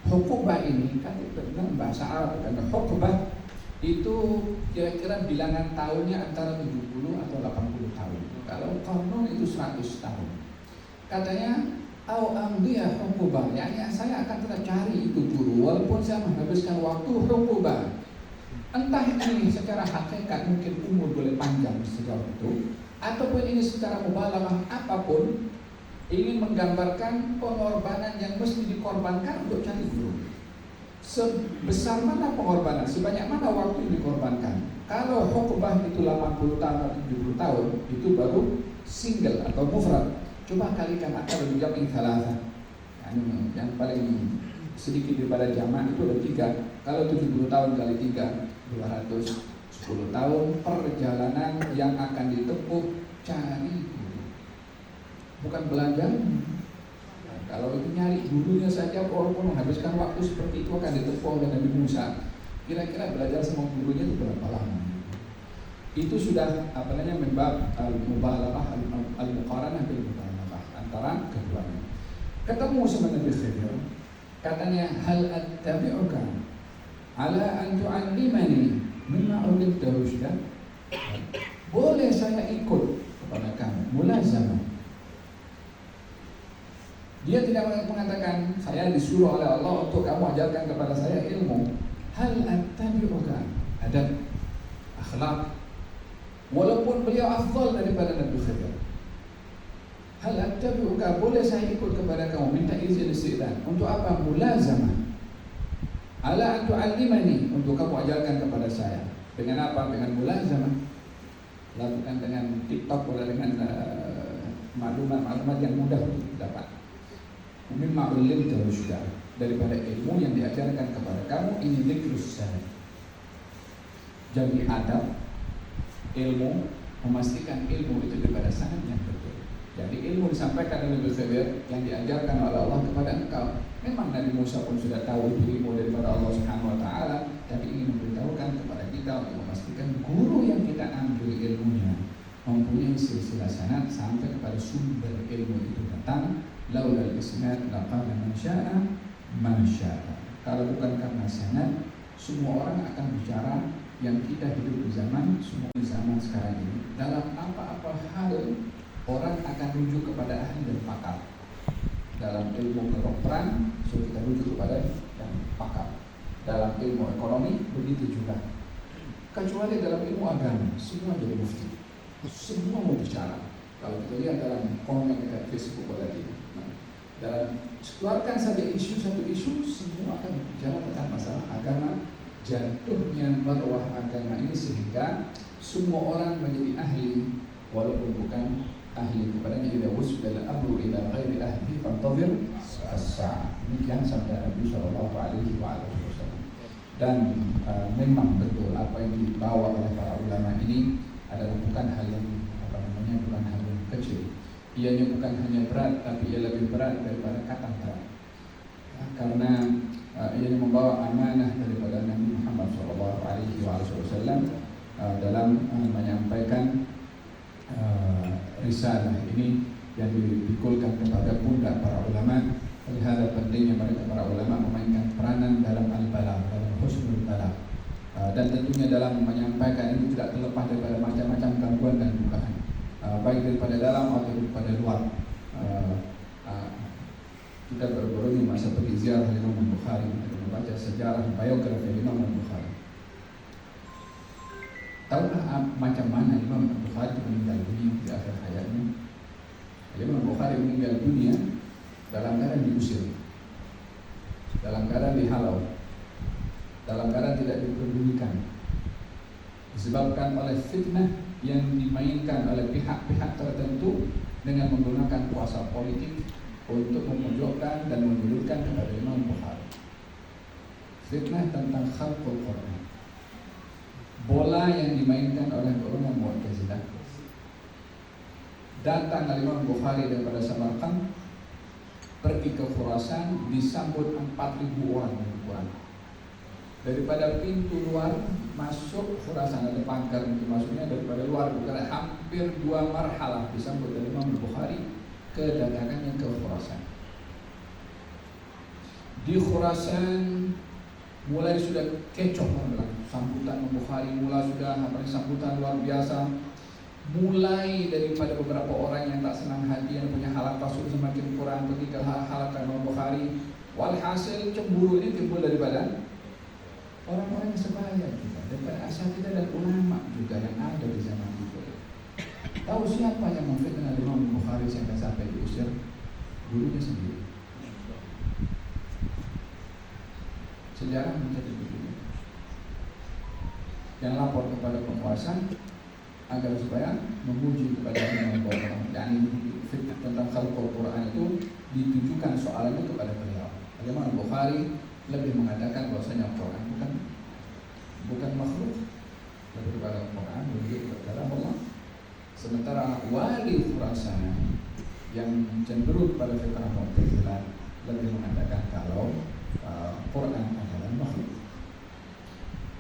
Hukubah ini kan dalam bahasa Arab, karena hukubah itu kira-kira bilangan tahunnya antara 70 atau 80 tahun. Kalau qarnun itu 100 tahun. Katanya au amdiya hukubah, yakni saya akan tetap cari itu guru walaupun saya menghabiskan waktu hukubah. Entah ini secara hakikat mungkin umur boleh panjang sejauh itu, ataupun ini secara mubalaghah apapun, ingin menggambarkan pengorbanan yang mesti dikorbankan untuk cari guru. Sebesar mana pengorbanan, sebanyak mana waktu yang dikorbankan. Kalau hukbah itu 80 tahun atau 70 tahun, itu baru single atau mufrad. Coba kalikan akal dengan jam' thalatha. Yang paling sedikit daripada jamak itu ada 3. Kalau 70 tahun kali 3 210 tahun perjalanan yang akan ditempuh cari guru, bukan belajar. Nah, kalau itu nyari gurunya saja walaupun menghabiskan waktu seperti itu akan ditempuh oleh Nabi Musa. Kira-kira belajar sama gurunya itu berapa lama? Itu sudah membab al-mubalaghah al-muqaranah bil mubalaghah antara keduanya. Ketemu sama Nabi Khidir, katanya hal attabi'uka ala an tu'allimani mimma 'ullimta rusyda. Boleh saya ikut kepada kamu, mulazamah. Dia tidak mengatakan saya disuruh oleh Allah untuk kamu ajarkan kepada saya ilmu. Hal attabi'uka, adab, akhlak. Walaupun beliau afdal daripada Nabi Khidir. Hal attabi'uka, boleh saya ikut kepada kamu, minta izin isti'dzan. Untuk apa? Mulazamah. Ala an tu'allimani, untuk kamu ajarkan kepada saya. Dengan apa? Dengan mulazamah. Lakukan dengan TikTok atau dengan maklumat-maklumat yang mudah untuk didapat. Mimma 'ullimta rusyda, daripada ilmu yang diajarkan kepada kamu, ini dzikrus syar'i. Jadi adab, ilmu, memastikan ilmu itu daripada sanad yang betul. Jadi ilmu disampaikan oleh Nabi Khidir yang diajarkan oleh Allah kepada engkau. Memang Nabi Musa pun sudah tahu itu ilmu daripada Allah Subhanahu wa taala, tapi ingin memberitahukan kepada kita untuk memastikan guru yang kita ambil ilmunya mempunyai silsilah sanad sampai kepada sumber ilmu itu datang. Laulal isnad laqala man syaa ma syaa. Kalau bukan karena sanad, semua orang akan bicara. Yang kita hidup di zaman sekarang ini, dalam apa-apa hal orang akan rujuk kepada ahli dan pakar. Dalam ilmu kedokteran, so kita rujuk kepada yang pakar. Dalam ilmu ekonomi begitu juga. Kecuali dalam ilmu agama, semua jadi mufti, semua mau bicara. Kalau kita lihat dalam komen dekat Facebook tadi, dalam keluarkan saja satu isu, semua akan bicara tentang masalah agama. Jatuhnya marwah agama ini sehingga semua orang menjadi ahli walaupun bukan ahli kepadanya. Idza wusbal amru ila ghairi ahli fantazir as-sa'ah. Demikian sabda Nabi sallallahu alaihi wasallam. Dan memang betul apa yang dibawa oleh para ulama ini adalah bukan hal yang bukan hal yang kecil. Ianya bukan hanya berat, tapi ia lebih berat daripada kata berat. Karena ia membawa amanah daripada Nabi Muhammad SAW dalam menyampaikan risalah ini yang dipikulkan kepada pundak para ulama. Lihat pentingnya mereka para ulama memainkan peranan dalam al-balagh, dalam husnul balagh, dan tentunya dalam menyampaikan ini tidak terlepas daripada macam-macam gangguan dan bukaan, baik daripada dalam atau daripada luar. Kita berburu masa pergi ziarah Imam Bukhari, membaca sejarah biografi Imam Bukhari. Tahukah macam mana Imam Bukhari meninggal dunia di akhir hayatnya? Imam Bukhari meninggal dunia dalam keadaan diusir, dalam keadaan dihalau, dalam keadaan tidak diperdulikan, disebabkan oleh fitnah yang dimainkan oleh pihak-pihak tertentu dengan menggunakan kuasa politik untuk memojokkan dan menjulurkan kepada Imam Bukhari. Fitnah tentang khalqul Quran, bola yang dimainkan oleh golongan Mu'tazilah. Datang Imam Bukhari daripada Samarkand, pergi ke Khurasan, disambut 4.000 orang yang Quran. Daripada pintu luar masuk Khurasan, ada pagar pintu masuknya daripada luar, bukan hampir 2 marhalah disambut oleh Imam Bukhari kedatangannya ke Khurasan. Di Khurasan mulai sudah kecoh sambutan Bukhari, mulai sudah sambutan luar biasa. Mulai daripada beberapa orang yang tak senang hati, yang punya halaqah semakin kurang ketika halaqah Imam Bukhari. Walhasil cemburu ini timbul daripada orang-orang yang sebaya juga, daripada asatidzah dan ulama juga yang ada di zaman itu. Tahu siapa yang memfitnah Imam Bukhari sampai diusir? Gurunya sendiri. Sejarah menjadi begini. Yang lapor kepada penguasa agar supaya memuji kepada Imam Bukhari, dan fitnah tentang khalqul Quran itu ditujukan soalannya kepada beliau. Imam Bukhari lebih mengatakan bahwasanya Quran bukan makhluk, cenderung pada fitrah Mu'tazilah, lebih mengatakan kalau Quran adalah makhluk.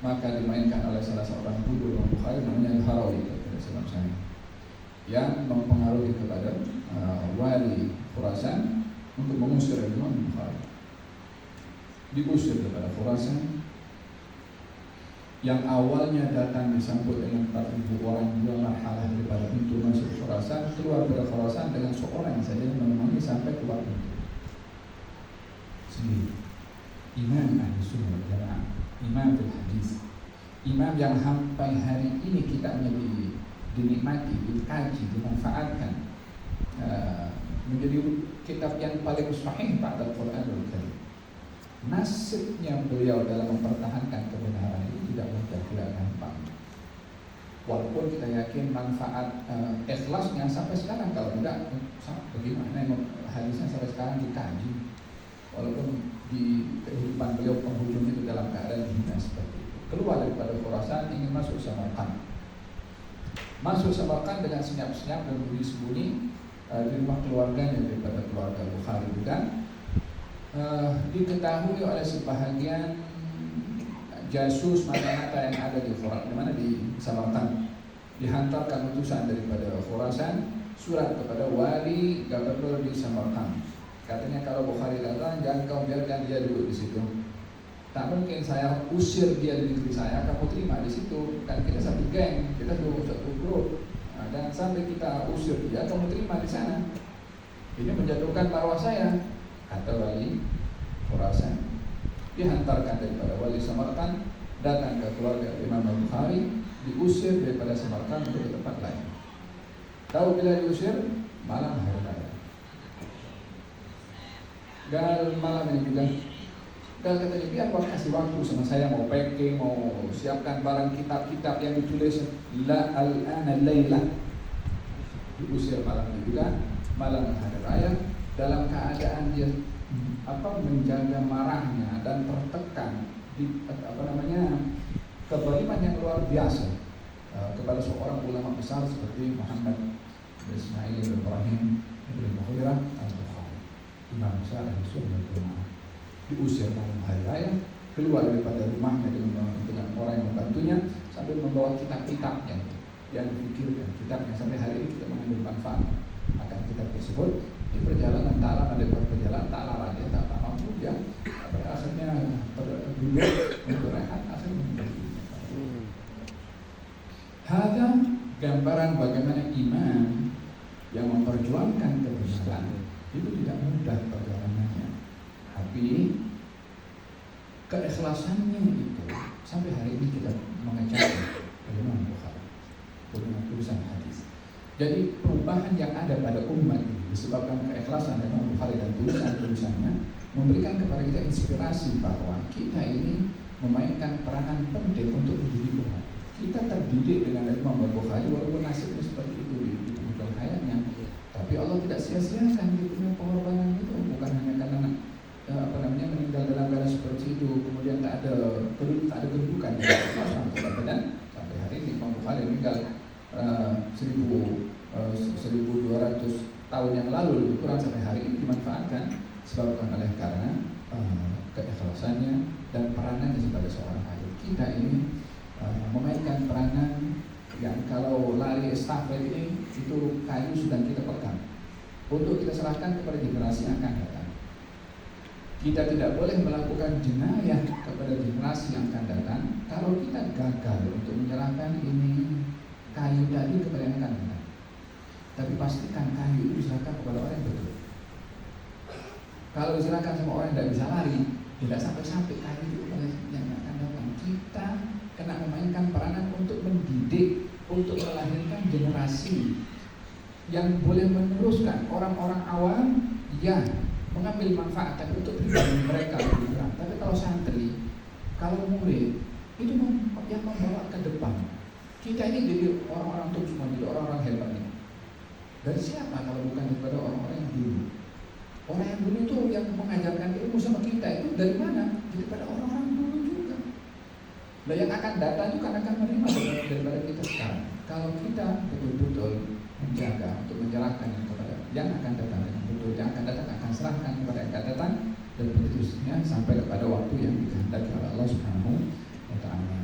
Maka dimainkan oleh salah seorang guru Imam Bukhari namanya Al-Harawi dalam saya, yang mempengaruhi kepada wali Khurasan untuk mengusir Imam Bukhari. Diusir kepada Khurasan, yang awalnya datang disambut dengan 4.000 orang, 2 marhalah daripada pintu masuk Khurasan, keluar dari Khurasan dengan seorang saja yang menemani sampai keluar pintu sendiri. Imam Ahli Sunnah wal Jamaah, imam fil hadis, imam yang sampai hari ini kitabnya dinikmati, dikaji, dimanfaatkan, menjadi kitab yang paling sahih ba'da Al-Quranul Karim. Nasibnya beliau dalam mempertahankan kebenaran itu tidak mudah, tidak gampang. Walaupun kita yakin manfaat ikhlasnya sampai sekarang, kalau tidak bagaimana hadisnya sampai sekarang dikaji, walaupun di kehidupan beliau penghujung itu dalam keadaan hina seperti itu. Keluar daripada Khurasan, ingin masuk Samarkand. Masuk Samarkand dengan senyap-senyap dan sembunyi di rumah keluarganya, daripada keluarga Bukhari juga. Diketahui oleh sebahagian jasus mata-mata yang ada di Khurasan, di mana di Samarkand, dihantarkan utusan daripada Khurasan surat kepada wali gubernur di Samarkand. Katanya kalau Bukhari datang, jangan kau biarkan dia duduk di situ. Tak mungkin saya usir dia di negeri saya, kamu terima di situ. Kan kita satu geng, kita satu grup. Dan sampai kita usir dia, kamu terima di sana. Ini menjatuhkan marwah saya, kata wali Khurasan. Dihantarkan daripada wali Samarkand, datang ke keluarga Imam Bukhari, diusir daripada Samarkand untuk ke tempat lain. Tahu bila diusir? Malam hari raya. Gal malam ini juga, Gal katanya biar kau kasih waktu sama saya, mau packing, mau siapkan barang kitab-kitab yang ditulis la al-ana layla. Diusir malam ini juga, malam hari raya, dalam keadaan dia menjaga marahnya dan tertekan di kezaliman yang luar biasa kepada seorang ulama besar seperti Muhammad Ismail bin Ibrahim bin Mughirah al-Bukhari, imam besar Ahli Sunnah wal Jamaah. Diusir malam hari raya, keluar daripada rumahnya dengan orang yang membantunya, sambil membawa kitab-kitabnya yang dipikirkan, kitabnya sampai hari ini kita mengambil manfaat akan kitab tersebut. Di perjalanan tak lama, daripada perjalanan tak lama dia tak mampu, dia akhirnya terduduk untuk rehat, akhirnya meninggal. Ada gambaran bagaimana imam yang memperjuangkan kebenaran itu tidak mudah perjalanannya, tapi keikhlasannya itu sampai hari ini kita mengecek Imam Bukhari dengan tulisan hadis. Jadi perubahan yang ada pada umat ini disebabkan keikhlasan Imam Bukhari dan tulisan-tulisannya memberikan kepada kita inspirasi bahwa kita ini memainkan peranan penting untuk mendidik umat. Kita terdidik dengan Imam Bukhari walaupun nasibnya seperti itu di kemudian hayatnya, tapi Allah tidak sia-siakan dia punya pengorbanan itu, bukan hanya karena meninggal dalam keadaan seperti itu kemudian tak ada kedudukan dan sampai hari ini Imam Bukhari meninggal 1200 tahun yang lalu, lebih kurang, sampai hari ini dimanfaatkan disebabkan oleh karena keikhlasannya dan peranannya sebagai seorang alim. Kita ini memainkan peranan yang kalau lari estafet ini itu kayu sedang kita pegang untuk kita serahkan kepada generasi yang akan datang. Kita tidak boleh melakukan jenayah kepada generasi yang akan datang kalau kita gagal untuk menyerahkan ini kayu tadi kepada yang akan datang. Tapi pastikan kayu itu diserahkan kepada orang yang betul. Kalau diserahkan sama orang yang tidak bisa lari, tidak sampai-sampai kayu itu kepada yang akan datang. Kita kena memainkan peranan untuk mendidik, untuk melahirkan generasi yang boleh meneruskan orang-orang awam yang mengambil manfaat tapi untuk pribadi mereka lebih kurang. Tapi kalau santri, kalau murid itu yang membawa ke depan. Kita ini jadi orang-orang untuk semua, jadi orang-orang hebat ini. Dari siapa kalau bukan daripada orang-orang yang dulu? Orang yang dulu itu yang mengajarkan ilmu sama kita itu dari mana? Daripada orang-orang dulu juga. Dan yang akan datang juga akan menerima daripada kita sekarang. Kalau kita betul-betul menjaga untuk menyerahkan kepada yang akan datang dengan betul. untuk yang akan datang akan serahkan kepada yang akan datang, dan seterusnya sampai kepada waktu yang dikehendaki oleh Allah Subhanahu wa Ta'ala.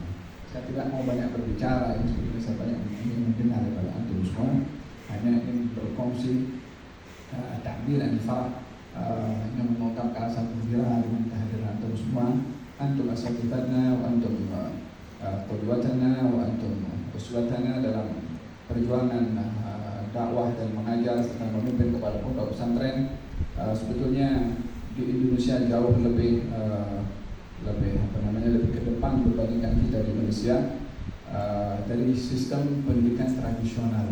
Saya tidak mau banyak berbicara, ini sebenarnya saya banyak ingin mendengar daripada antum semua, hanya ingin berkongsi takbir dan farah yang mengungkapkan rasa gembira dengan kehadiran antum semua. Antum asatidzatna wa antum qudwatana wa antum uswatana dalam perjuangan dakwah dan mengajar serta memimpin kepada pondok pesantren. Sebetulnya di Indonesia jauh lebih lebih ke depan berbandingkan kita di Indonesia dari sistem pendidikan tradisional.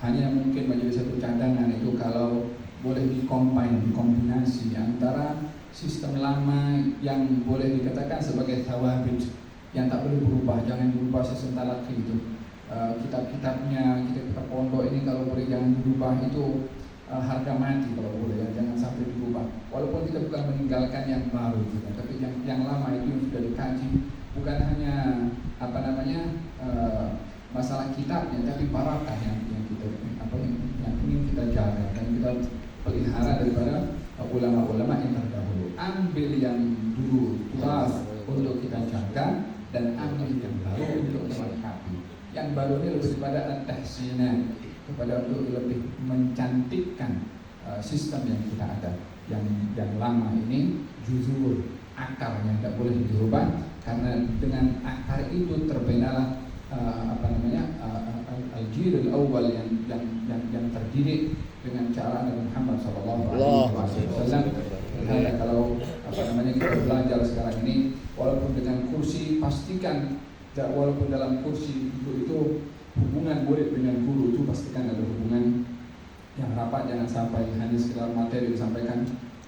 Hanya mungkin menjadi satu cadangan itu kalau boleh dikombinasi antara sistem lama yang boleh dikatakan sebagai thawabit yang tak boleh berubah, jangan berubah sesentalak itu. Kitab-kitabnya, kitab pondok ini kalau boleh jangan dirubah, itu harga mati kalau boleh ya, jangan sampai dirubah. Walaupun kita bukan meninggalkan yang baru juga, tapi yang lama itu yang sudah dikaji, bukan hanya masalah kitabnya, tapi barakah yang kita yang ingin kita jaga dan kita pelihara daripada ulama-ulama yang terdahulu. Ambil yang dulu keras untuk kita jaga dan ambil yang baru untuk melengkapi. Yang baru ini lebih kepada at-tahsinah, kepada untuk lebih mencantikkan sistem yang kita ada. Yang lama ini juzur, akarnya tidak boleh dirubah, karena dengan akar itu terbenalah al-jil al-awwal yang terdidik dengan cara Nabi Muhammad SAW. Kalau kita belajar sekarang ini, walaupun dengan kursi, pastikan walaupun dalam kursi itu hubungan murid dengan guru itu pastikan ada hubungan yang rapat, jangan sampai hanya sekedar materi disampaikan.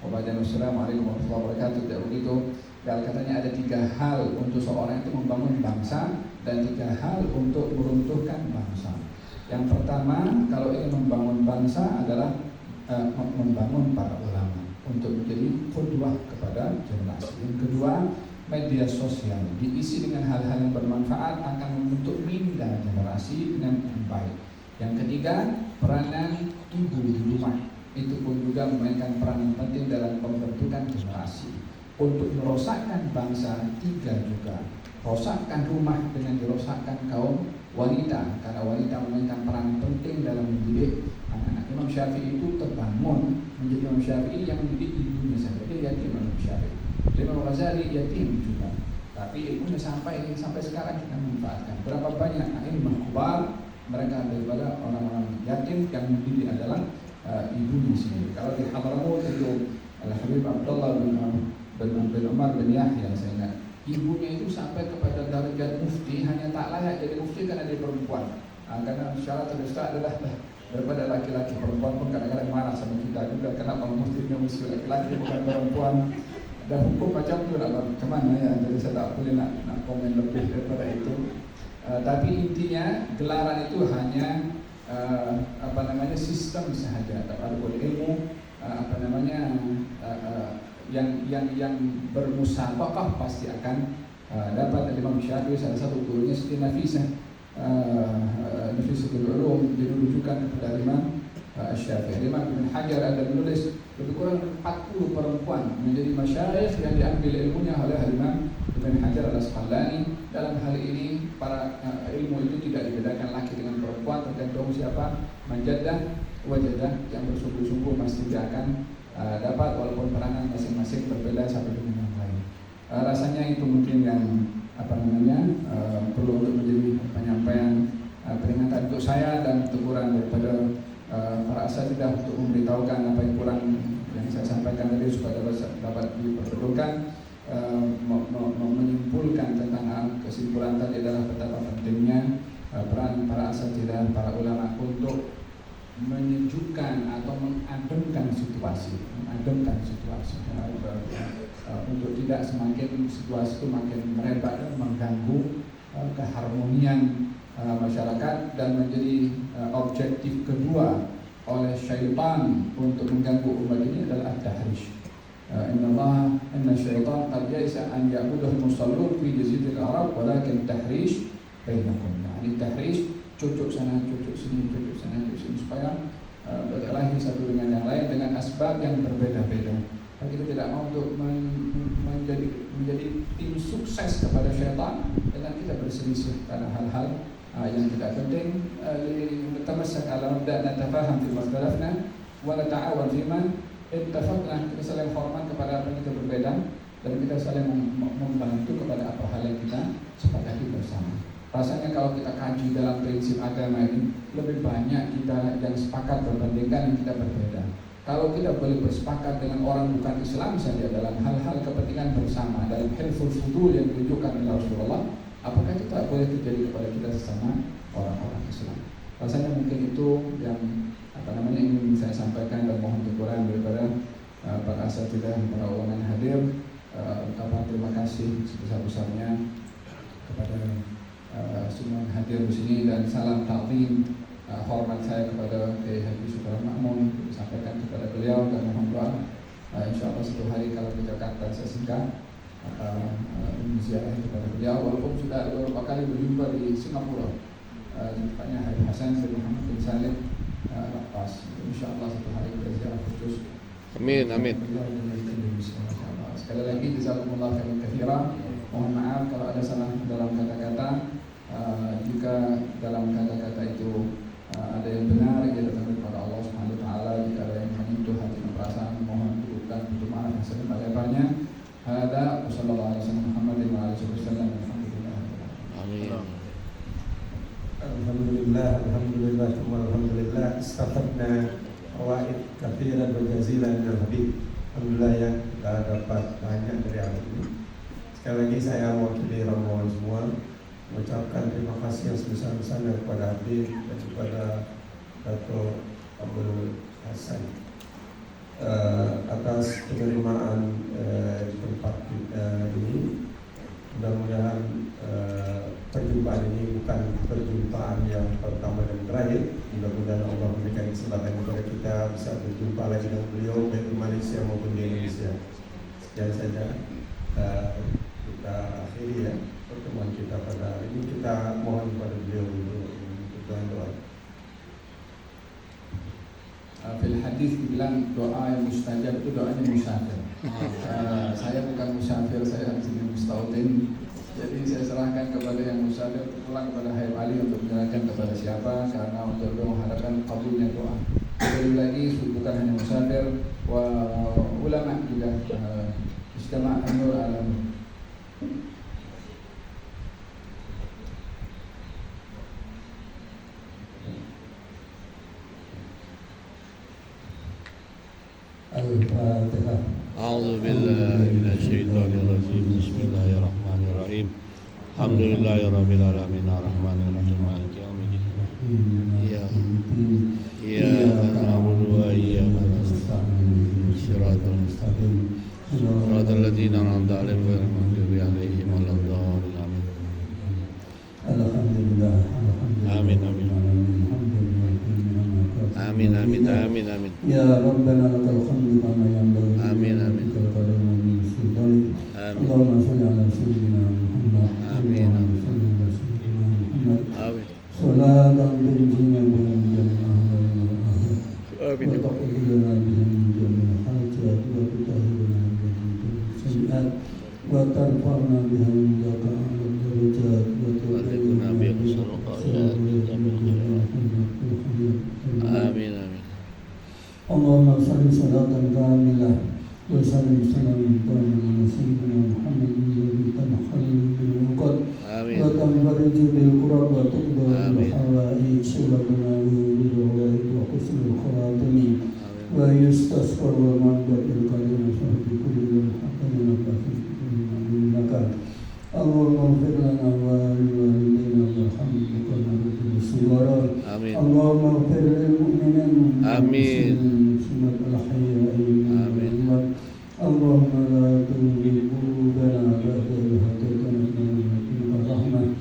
Wassalamualaikum warahmatullahi wabarakatuh. Tidak begitu. Dan katanya ada 3 hal untuk seorang itu membangun bangsa dan 3 hal untuk meruntuhkan bangsa. Yang pertama, kalau ingin membangun bangsa adalah membangun para ulama untuk menjadi qudwah kepada generasi. Yang kedua, media sosial diisi dengan hal-hal yang bermanfaat akan membentuk minda generasi dengan yang baik. Yang ketiga, peranan ibu di rumah itu pun juga memainkan peran penting dalam pembentukan generasi. Untuk merosakkan bangsa, 3 juga. Rosakkan rumah dengan dirosakkan kaum wanita, karena wanita memainkan peran penting dalam mendidik anak-anak. Imam Syafi'i itu terbangun menjadi Imam Syafi'i yang mendidik ibunya saja. Dia yatim Imam Syafi'i. Imam Ghazali yatim juga, tapi ilmunya sampai sekarang kita manfaatkan. Berapa banyak ilmu kubar mereka daripada orang-orang yatim yang mendidik adalah ibunya sendiri. Kalau di Hadramaut itu Al-Habib Abdullah bin Umar bin Yahya, saya ingat, ibunya itu sampai kepada darajat mufti, hanya tak layak jadi mufti karena dia perempuan. Karena syarat terbesar adalah daripada laki-laki. Perempuan pun kadang-kadang marah sama kita juga, kenapa muftinya mesti laki-laki bukan perempuan. Dan hukum macam itu lah, kemana ya, jadi saya tak boleh nak komen lebih daripada itu. Tapi intinya gelaran itu hanya sistem sahaja. Tak ada ilmu yang bermusabaqah pasti akan dapat. Imam Syafi'i salah satu gurunya Siti Nafisah, Nafisatul Ulum, jadi rujukan kepada Imam Syafi'i. Imam Ibn Hajar ada menulis lebih kurang 40 perempuan menjadi masyayikh yang diambil ilmunya oleh Imam Ibn Hajar al-Asqalani. Dalam hal ini para ilmu itu tidak dibedakan laki dengan perempuan, tergantung siapa manjadah wajadah, yang bersungguh-sungguh pasti dia akan dapat, walaupun peranan masing-masing berbeda satu dengan yang lain. Rasanya itu mungkin yang perlu untuk menjadi penyampaian peringatan untuk saya dan teguran daripada para asatidzah untuk memberitahukan apa yang kurang yang saya sampaikan tadi supaya dapat diperbedakan. Menyimpulkan tentang kesimpulan tadi adalah betapa pentingnya peran para asatidzah, para ulama untuk menyejukkan atau mengademkan situasi, untuk tidak semakin situasi itu makin merebak dan mengganggu keharmonian masyarakat dan menjadi objektif kedua oleh syaitan untuk mengganggu umat ini adalah at-tahrish. Inna syaitan qad ya'isa an ya'budahu al-musallun fi jaziratil Arab walakin tahrish bainakum. Ini tahrish, cucuk sana, cucuk sini, supaya berkelahi satu dengan yang lain dengan asbab yang berbeda-beda. Kita tidak mau untuk menjadi tim sukses kepada syaitan dengan kita berselisih karena hal-hal yang tidak penting. Tamassak ala mabda'na tafaham fi ma ikhtalafna wa nata'awan fi ma ittafaqna. Kita saling hormat kepada apa yang kita berbeda dan kita saling membantu kepada apa hal yang kita sepakati bersama. Rasanya kalau kita kaji dalam prinsip agama ini lebih banyak kita yang sepakat berbandingkan yang kita berbeda. Kalau kita boleh bersepakat dengan orang bukan Islam saja dalam hal-hal kepentingan bersama, dalam hilful fudul yang ditunjukkan oleh Rasulullah, apakah itu tak boleh terjadi kepada kita sesama orang-orang Islam? Rasanya mungkin itu yang ingin saya sampaikan dan mohon teguran daripada para asatidzah, para ulama yang hadir. Ucapan terima kasih sebesar-besarnya kepada semua yang hadir di sini dan salam ta'zim. Hormat saya kepada Kiai Haji Syukran Ma'mun disampaikan kepada beliau dan mohon doa insyaallah suatu hari kalau ke Jakarta saya singgah ziarah kepada beliau, walaupun sudah beberapa kali berjumpa di Singapura, tempatnya Habib Hasan bin Muhammad bin Salim Pas. Insyaallah suatu hari kita ziarah khusus. Amin, amin. Sekali lagi jazakumullah khairan katsiran. Mohon maaf kalau ada salah dalam kata-kata. Jika dalam kata-kata itu ada yang benar, kita datang kepada Allah Subhanahu wa taala. Jika ada yang menyentuh hati dan perasaan, mohon bukan untuk maaf yang sebentar-lebarnya. Hada sallallahu alaihi wasallam Muhammadin wa alihi wasallam. Alhamdulillah. Amin. Alhamdulillah, alhamdulillah. Istafadna fawaid katsiran wa jazilan min al-habib. Alhamdulillah yang kita dapat banyak dari hal ini. Sekali lagi saya mewakili rombongan semua mengucapkan terima kasih yang sebesar-besarnya kepada Habib dan kepada Dato' Abdul Hasan atas penerimaan di tempat kita ini. Mudah-mudahan perjumpaan ini bukan perjumpaan yang pertama dan terakhir. Mudah-mudahan Allah memberikan kesempatan kepada kita bisa berjumpa lagi dengan beliau baik di Malaysia maupun di Indonesia. Sekian saja kita akhiri ya pertemuan kita pada hari ini. Kita mohon kepada beliau untuk doa. Fil hadis dibilang doa yang mustajab itu doanya musafir. Saya bukan musafir, saya di sini mustautin. Jadi saya serahkan kepada yang musafir, pulang kepada Habib Ali untuk menyerahkan kepada siapa, karena untuk mengharapkan kabulnya doa. Sekali lagi bukan hanya musafir, ulama juga Ijtima' An-Nur Alam. Al-Fatihah. A'udzu billahi minasyaitonir rajim. Bismillahirrahmanirrahim. Alhamdulillahirabbil alamin arrahmanir rahim maliki yaumiddin. Iyyaka na'budu wa iyyaka nasta'in. Shiratal mustaqim. Shiratal ladzina an'amta 'alaihim ghairil maghdubi 'alaihim waladdallin. Alhamdulillah. Amin, amin. Amin, amin, amin, amin. Ya Rabbana lakal hamdu kama yanbaghi. Amin, amin. Amin. Allahumma shalli ala sayyidina Muhammad. Amin, amin. Amin. Salatan tunjina biha min jami'il Amin. wa taquluna biha min jami'il hajat wa tutahhiruna biha min jami'il sayyi'at wa tarfa'na biha indaka a'la darajat wa tu'allimuna biha Amin, amin. Allahumma salli salatan kamilah wa sallim salaman kamilah ala sayyidina Muhammadin alladhi tanhallu bil uqad wa tanfariju bil qurab wa tuqda bil hawaij wa tunalu bil rawaid wa husnul khawatim wa yustasqar wa manbatil kalim fi kulli haqqin innaka Allahumma ighfir lana wa liwalidayna warhamna wa rabbina sughara. Allahumma ighfir lil mu'minin Amin. Amin. Allahumma la tuzigh qulubana ba'da idh hadaytana wa hab lana rahmah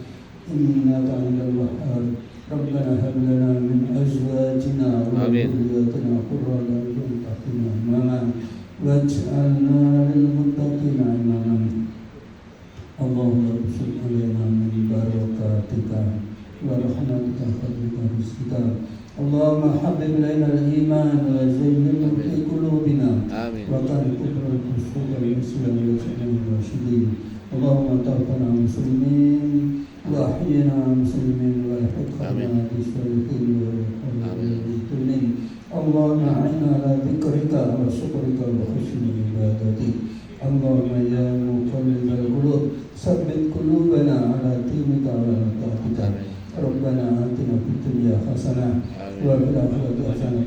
innaka antal wahhab. Rabbana hab lana min azwajina wa dhurriyyatina qurrata a'yun waqina adhaban waj'alna lil muttaqina imama. Allahumma bishir alaina min barakatika wa rahmatika fadlika rizqika اللهم حبب إلينا الإيمان وزينه في قلوبنا آمين. وكان كفر الفسوق والعصيان واجعلنا من الراشدين. اللهم توفنا مسلمين وأحينا مسلمين والحقنا بالصالحين والمؤمنين. اللهم أعنا على ذكرك وشكرك وحسن عبادتك. اللهم يا مقلب القلوب ثبت قلوبنا على دينك وعلى طاعتك. ربنا آتنا في الدنيا حسنة وفي الآخرة حسنة